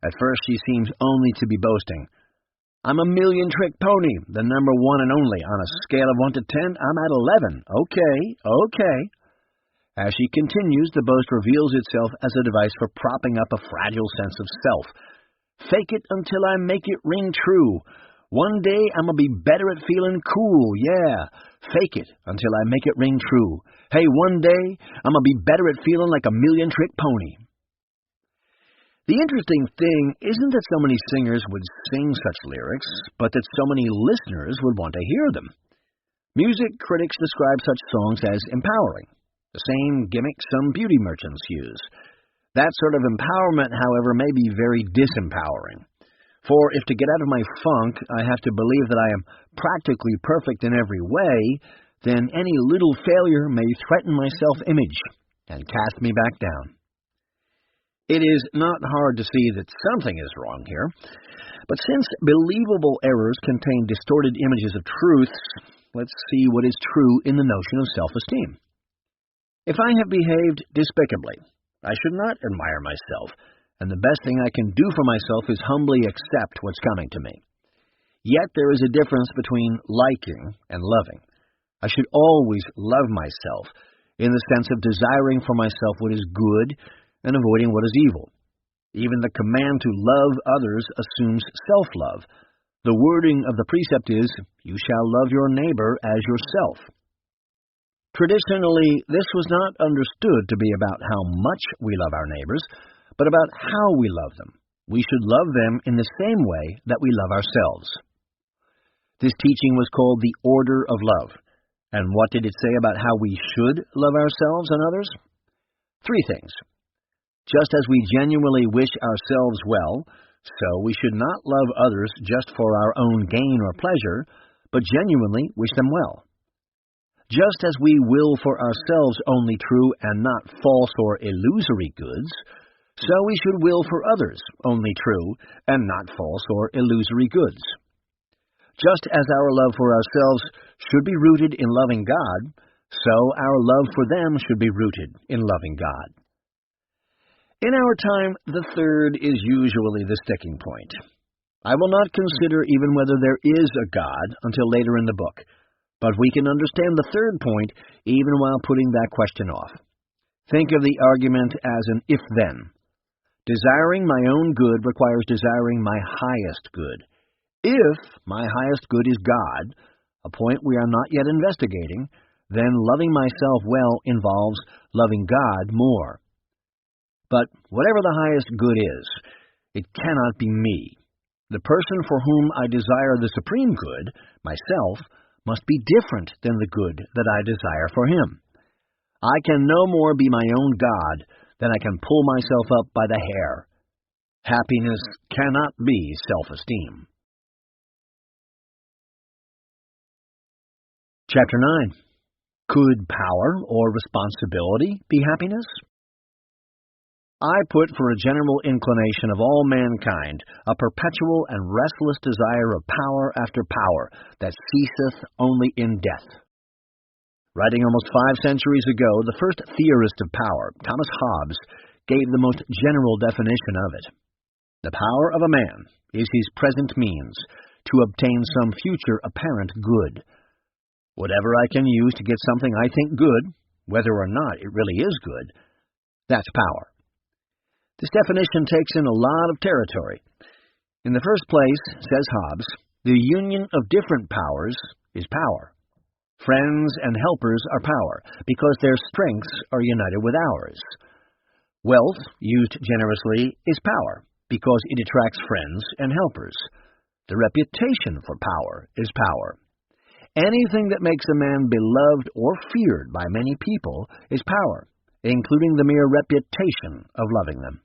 At first she seems only to be boasting. I'm a million-trick pony, the number one and only. On a scale of 1 to 10, I'm at 11. Okay. As she continues, the boast reveals itself as a device for propping up a fragile sense of self. Fake it until I make it ring true. One day I'm going to be better at feeling cool, yeah. Fake it until I make it ring true. Hey, one day I'm going to be better at feeling like a million-trick pony. The interesting thing isn't that so many singers would sing such lyrics, but that so many listeners would want to hear them. Music critics describe such songs as empowering, the same gimmick some beauty merchants use. That sort of empowerment, however, may be very disempowering. For if to get out of my funk I have to believe that I am practically perfect in every way, then any little failure may threaten my self-image and cast me back down. It is not hard to see that something is wrong here, but since believable errors contain distorted images of truths, let's see what is true in the notion of self-esteem. If I have behaved despicably, I should not admire myself, and the best thing I can do for myself is humbly accept what's coming to me. Yet there is a difference between liking and loving. I should always love myself, in the sense of desiring for myself what is good and avoiding what is evil. Even the command to love others assumes self-love. The wording of the precept is, "You shall love your neighbor as yourself." Traditionally, this was not understood to be about how much we love our neighbors, but about how we love them. We should love them in the same way that we love ourselves. This teaching was called the order of love. And what did it say about how we should love ourselves and others? 3 things. Just as we genuinely wish ourselves well, so we should not love others just for our own gain or pleasure, but genuinely wish them well. Just as we will for ourselves only true and not false or illusory goods, so we should will for others only true and not false or illusory goods. Just as our love for ourselves should be rooted in loving God, so our love for them should be rooted in loving God. In our time, the third is usually the sticking point. I will not consider even whether there is a God until later in the book, but we can understand the third point even while putting that question off. Think of the argument as an if-then. Desiring my own good requires desiring my highest good. If my highest good is God, a point we are not yet investigating, then loving myself well involves loving God more. But whatever the highest good is, it cannot be me. The person for whom I desire the supreme good, myself, must be different than the good that I desire for him. I can no more be my own God than I can pull myself up by the hair. Happiness cannot be self-esteem. Chapter 9. Could power or responsibility be happiness? I put for a general inclination of all mankind a perpetual and restless desire of power after power that ceaseth only in death. Writing almost 5 centuries ago, the first theorist of power, Thomas Hobbes, gave the most general definition of it. The power of a man is his present means to obtain some future apparent good. Whatever I can use to get something I think good, whether or not it really is good, that's power. This definition takes in a lot of territory. In the first place, says Hobbes, the union of different powers is power. Friends and helpers are power, because their strengths are united with ours. Wealth, used generously, is power, because it attracts friends and helpers. The reputation for power is power. Anything that makes a man beloved or feared by many people is power, including the mere reputation of loving them.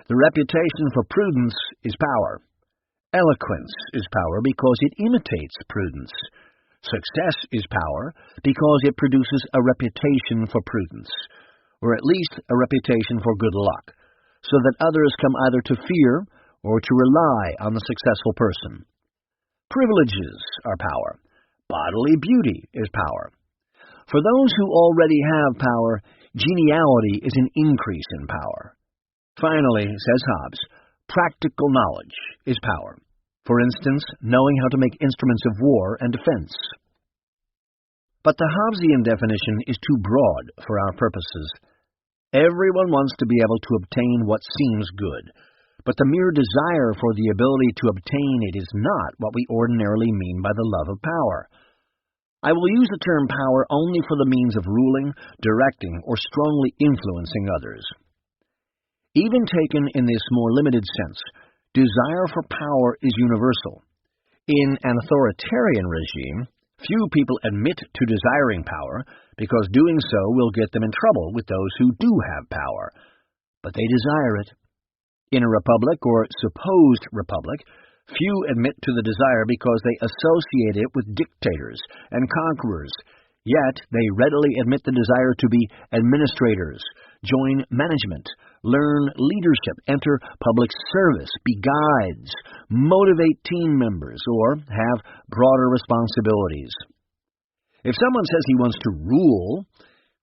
The reputation for prudence is power. Eloquence is power because it imitates prudence. Success is power because it produces a reputation for prudence, or at least a reputation for good luck, so that others come either to fear or to rely on the successful person. Privileges are power. Bodily beauty is power. For those who already have power, geniality is an increase in power. Finally, says Hobbes, practical knowledge is power. For instance, knowing how to make instruments of war and defense. But the Hobbesian definition is too broad for our purposes. Everyone wants to be able to obtain what seems good, but the mere desire for the ability to obtain it is not what we ordinarily mean by the love of power. I will use the term power only for the means of ruling, directing, or strongly influencing others. Even taken in this more limited sense, desire for power is universal. In an authoritarian regime, few people admit to desiring power because doing so will get them in trouble with those who do have power, but they desire it. In a republic or supposed republic, few admit to the desire because they associate it with dictators and conquerors, yet they readily admit the desire to be administrators, join management, learn leadership, enter public service, be guides, motivate team members, or have broader responsibilities. If someone says he wants to rule,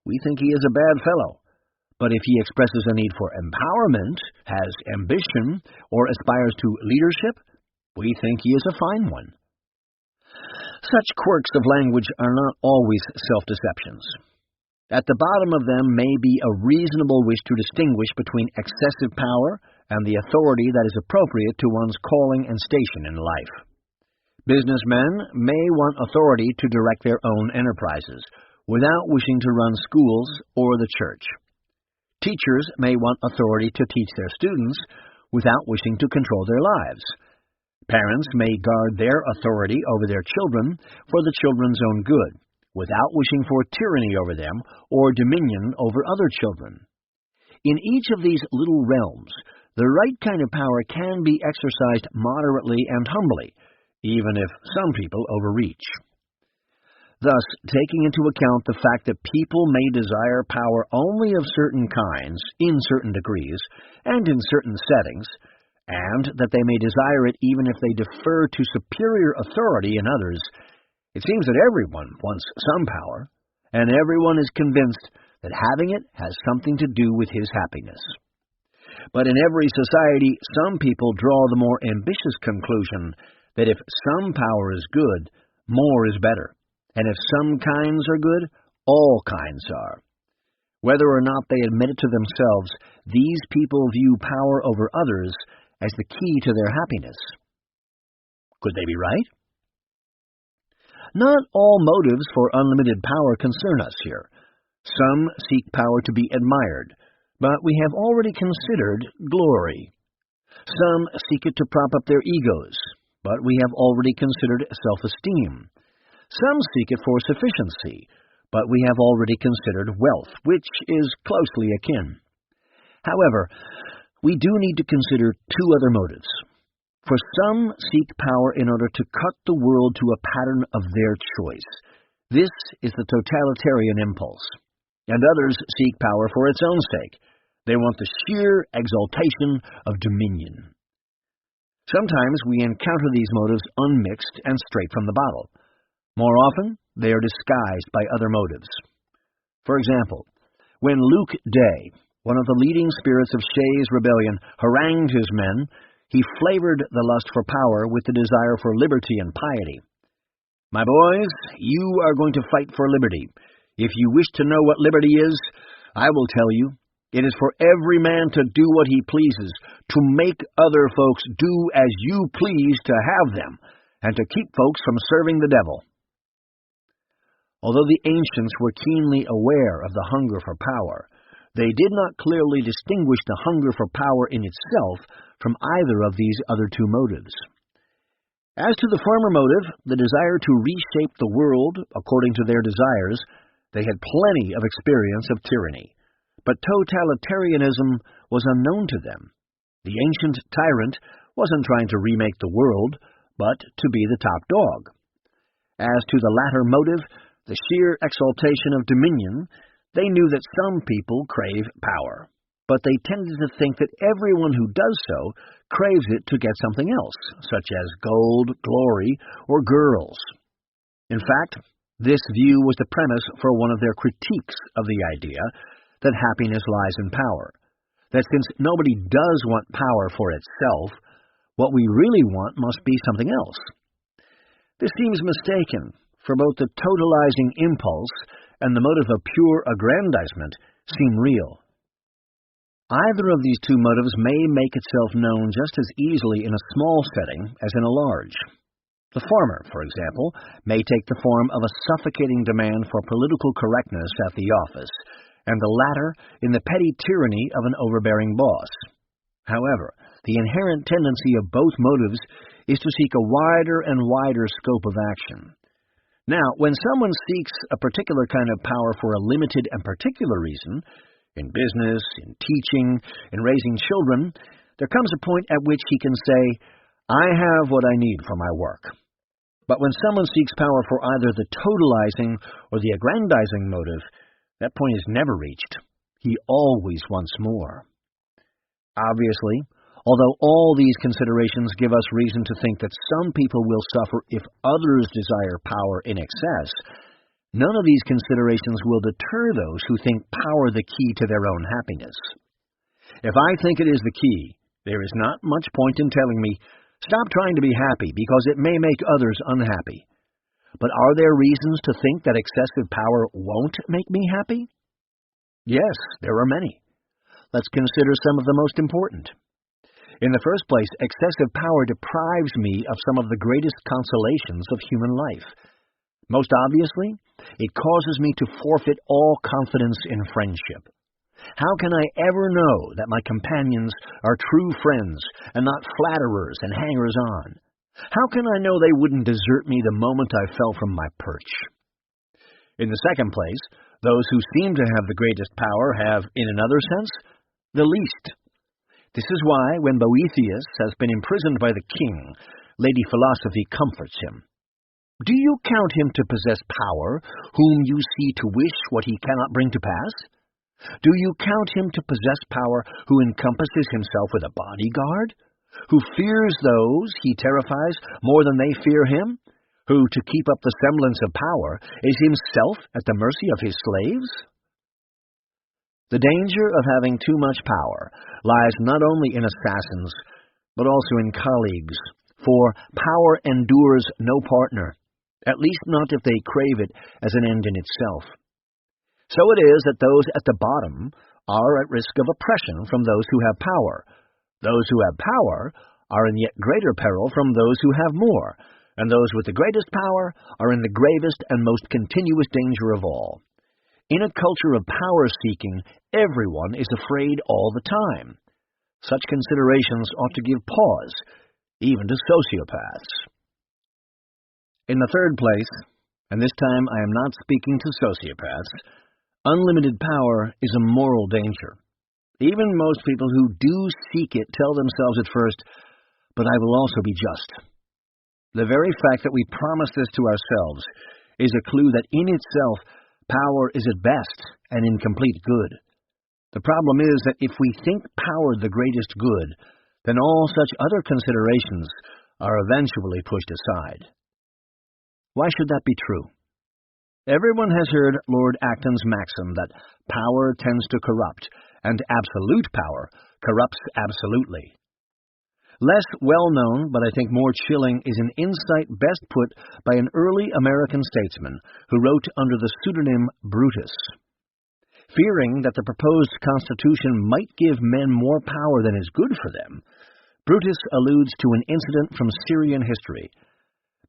we think he is a bad fellow. But if he expresses a need for empowerment, has ambition, or aspires to leadership, we think he is a fine one. Such quirks of language are not always self-deceptions. At the bottom of them may be a reasonable wish to distinguish between excessive power and the authority that is appropriate to one's calling and station in life. Businessmen may want authority to direct their own enterprises, without wishing to run schools or the church. Teachers may want authority to teach their students, without wishing to control their lives. Parents may guard their authority over their children for the children's own good, without wishing for tyranny over them or dominion over other children. In each of these little realms, the right kind of power can be exercised moderately and humbly, even if some people overreach. Thus, taking into account the fact that people may desire power only of certain kinds, in certain degrees, and in certain settings, and that they may desire it even if they defer to superior authority in others, it seems that everyone wants some power, and everyone is convinced that having it has something to do with his happiness. But in every society, some people draw the more ambitious conclusion that if some power is good, more is better. And if some kinds are good, all kinds are. Whether or not they admit it to themselves, these people view power over others as the key to their happiness. Could they be right? Not all motives for unlimited power concern us here. Some seek power to be admired, but we have already considered glory. Some seek it to prop up their egos, but we have already considered self-esteem. Some seek it for sufficiency, but we have already considered wealth, which is closely akin. However, we do need to consider two other motives. For some seek power in order to cut the world to a pattern of their choice. This is the totalitarian impulse. And others seek power for its own sake. They want the sheer exaltation of dominion. Sometimes we encounter these motives unmixed and straight from the bottle. More often, they are disguised by other motives. For example, when Luke Day, one of the leading spirits of Shays' rebellion, harangued his men, he flavored the lust for power with the desire for liberty and piety. My boys, you are going to fight for liberty. If you wish to know what liberty is, I will tell you. It is for every man to do what he pleases, to make other folks do as you please to have them, and to keep folks from serving the devil. Although the ancients were keenly aware of the hunger for power, they did not clearly distinguish the hunger for power in itself from either of these other two motives. As to the former motive, the desire to reshape the world according to their desires, they had plenty of experience of tyranny, but totalitarianism was unknown to them. The ancient tyrant wasn't trying to remake the world, but to be the top dog. As to the latter motive, the sheer exaltation of dominion, they knew that some people crave power, but they tended to think that everyone who does so craves it to get something else, such as gold, glory, or girls. In fact, this view was the premise for one of their critiques of the idea that happiness lies in power, that since nobody does want power for itself, what we really want must be something else. This seems mistaken, for both the totalizing impulse and the motive of pure aggrandizement seem real. Either of these two motives may make itself known just as easily in a small setting as in a large. The former, for example, may take the form of a suffocating demand for political correctness at the office, and the latter in the petty tyranny of an overbearing boss. However, the inherent tendency of both motives is to seek a wider and wider scope of action. Now, when someone seeks a particular kind of power for a limited and particular reason, in business, in teaching, in raising children, there comes a point at which he can say, I have what I need for my work. But when someone seeks power for either the totalizing or the aggrandizing motive, that point is never reached. He always wants more. Obviously, although all these considerations give us reason to think that some people will suffer if others desire power in excess, None of these considerations will deter those who think power the key to their own happiness. If I think it is the key, there is not much point in telling me, stop trying to be happy because it may make others unhappy. But are there reasons to think that excessive power won't make me happy? Yes, there are many. Let's consider some of the most important. In the first place, excessive power deprives me of some of the greatest consolations of human life. Most obviously, it causes me to forfeit all confidence in friendship. How can I ever know that my companions are true friends and not flatterers and hangers-on? How can I know they wouldn't desert me the moment I fell from my perch? In the second place, those who seem to have the greatest power have, in another sense, the least. This is why, when Boethius has been imprisoned by the king, Lady Philosophy comforts him. Do you count him to possess power, whom you see to wish what he cannot bring to pass? Do you count him to possess power, who encompasses himself with a bodyguard? Who fears those he terrifies more than they fear him? Who, to keep up the semblance of power, is himself at the mercy of his slaves? The danger of having too much power lies not only in assassins, but also in colleagues, for power endures no partner, at least not if they crave it as an end in itself. So it is that those at the bottom are at risk of oppression from those who have power. Those who have power are in yet greater peril from those who have more, and those with the greatest power are in the gravest and most continuous danger of all. In a culture of power-seeking, everyone is afraid all the time. Such considerations ought to give pause, even to sociopaths. In the third place, and this time I am not speaking to sociopaths, unlimited power is a moral danger. Even most people who do seek it tell themselves at first, but I will also be just. The very fact that we promise this to ourselves is a clue that in itself power is at best an incomplete good. The problem is that if we think power the greatest good, then all such other considerations are eventually pushed aside. Why should that be true? Everyone has heard Lord Acton's maxim that power tends to corrupt, and absolute power corrupts absolutely. Less well-known, but I think more chilling, is an insight best put by an early American statesman who wrote under the pseudonym Brutus. Fearing that the proposed Constitution might give men more power than is good for them, Brutus alludes to an incident from Syrian history.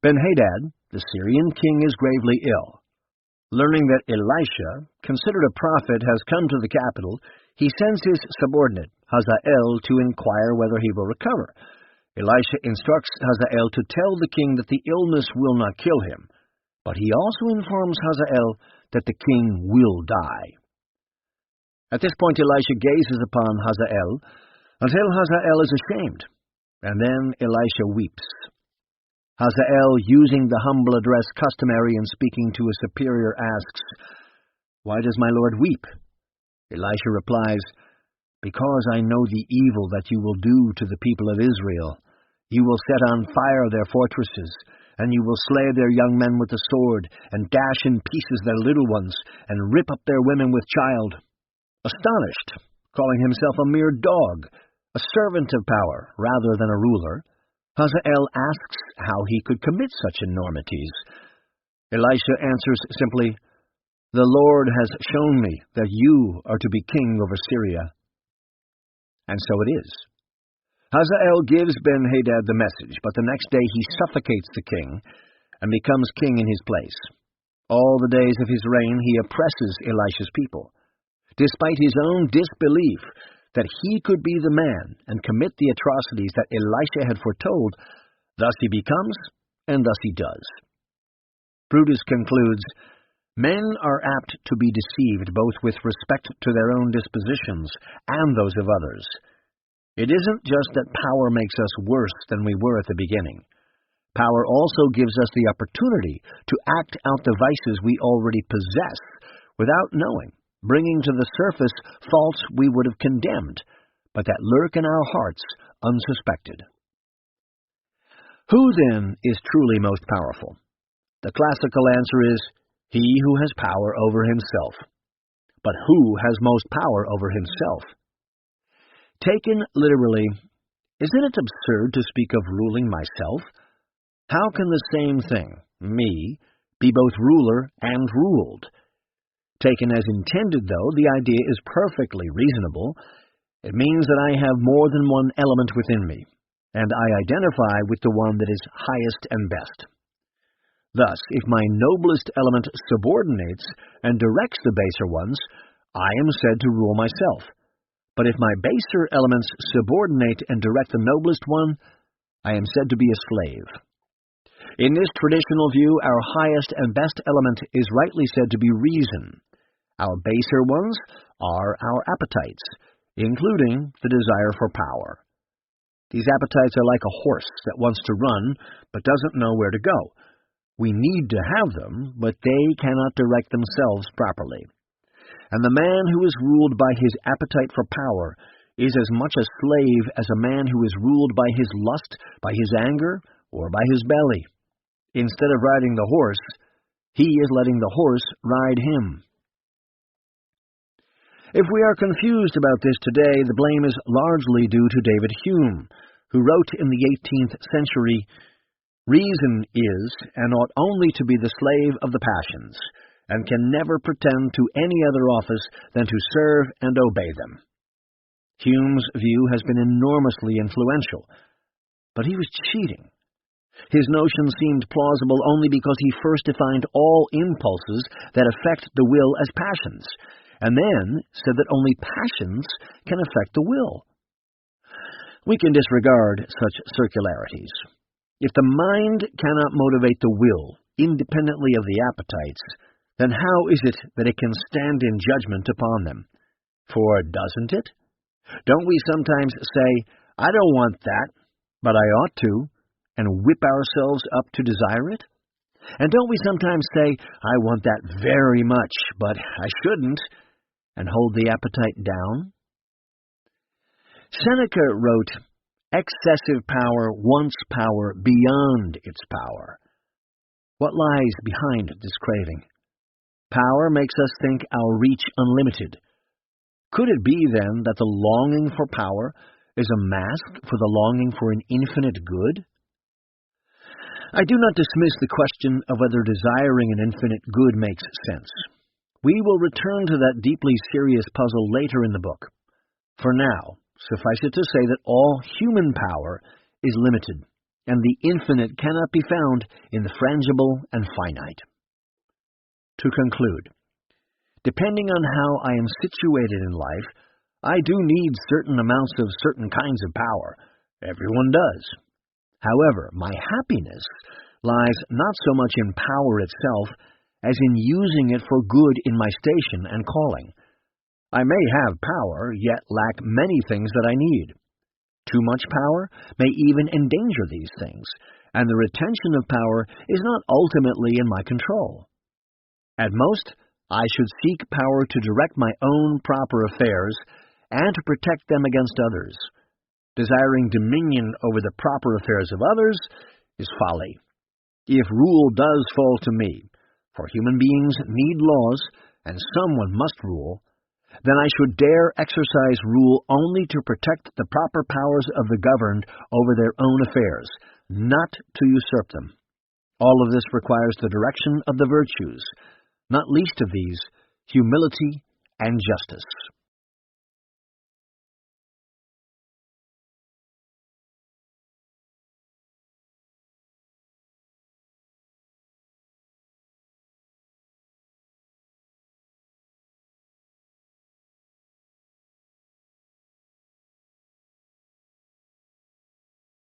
Ben-Hadad, the Syrian king, is gravely ill. Learning that Elisha, considered a prophet, has come to the capital, he sends his subordinate, Hazael, to inquire whether he will recover. Elisha instructs Hazael to tell the king that the illness will not kill him, but he also informs Hazael that the king will die. At this point, Elisha gazes upon Hazael until Hazael is ashamed, and then Elisha weeps. Hazael, using the humble address customary in speaking to a superior, asks, "Why does my lord weep?" Elisha replies, "Because I know the evil that you will do to the people of Israel. You will set on fire their fortresses, and you will slay their young men with the sword, and dash in pieces their little ones, and rip up their women with child." Astonished, calling himself a mere dog, a servant of power rather than a ruler, Hazael asks how he could commit such enormities. Elisha answers simply, "The Lord has shown me that you are to be king over Syria." And so it is. Hazael gives Ben-Hadad the message, but the next day he suffocates the king and becomes king in his place. All the days of his reign he oppresses Elisha's people. Despite his own disbelief that he could be the man and commit the atrocities that Elisha had foretold, thus he becomes, and thus he does. Brutus concludes, "Men are apt to be deceived both with respect to their own dispositions and those of others. It isn't just that power makes us worse than we were at the beginning. Power also gives us the opportunity to act out the vices we already possess without knowing, bringing to the surface faults we would have condemned, but that lurk in our hearts unsuspected." Who, then, is truly most powerful? The classical answer is he who has power over himself. But who has most power over himself? Taken literally, isn't it absurd to speak of ruling myself? How can the same thing, me, be both ruler and ruled? Taken as intended, though, the idea is perfectly reasonable. It means that I have more than one element within me, and I identify with the one that is highest and best. Thus, if my noblest element subordinates and directs the baser ones, I am said to rule myself. But if my baser elements subordinate and direct the noblest one, I am said to be a slave. In this traditional view, our highest and best element is rightly said to be reason. Our baser ones are our appetites, including the desire for power. These appetites are like a horse that wants to run but doesn't know where to go. We need to have them, but they cannot direct themselves properly. And the man who is ruled by his appetite for power is as much a slave as a man who is ruled by his lust, by his anger, or by his belly. Instead of riding the horse, he is letting the horse ride him. If we are confused about this today, the blame is largely due to David Hume, who wrote in the 18th century, "Reason is, and ought only to be the slave of the passions, and can never pretend to any other office than to serve and obey them." Hume's view has been enormously influential, but he was cheating. His notion seemed plausible only because he first defined all impulses that affect the will as passions, and then said that only passions can affect the will. We can disregard such circularities. If the mind cannot motivate the will independently of the appetites, then how is it that it can stand in judgment upon them? For doesn't it? Don't we sometimes say, "I don't want that, but I ought to," and whip ourselves up to desire it? And don't we sometimes say, "I want that very much, but I shouldn't," and hold the appetite down? Seneca wrote, "Excessive power wants power beyond its power." What lies behind this craving? Power makes us think our reach unlimited. Could it be, then, that the longing for power is a mask for the longing for an infinite good? I do not dismiss the question of whether desiring an infinite good makes sense. We will return to that deeply serious puzzle later in the book. For now, suffice it to say that all human power is limited, and the infinite cannot be found in the frangible and finite. To conclude, depending on how I am situated in life, I do need certain amounts of certain kinds of power. Everyone does. However, my happiness lies not so much in power itself as in using it for good in my station and calling. I may have power, yet lack many things that I need. Too much power may even endanger these things, and the retention of power is not ultimately in my control. At most, I should seek power to direct my own proper affairs and to protect them against others. Desiring dominion over the proper affairs of others is folly. If rule does fall to me, for human beings need laws, and someone must rule, then I should dare exercise rule only to protect the proper powers of the governed over their own affairs, not to usurp them. All of this requires the direction of the virtues, not least of these, humility and justice.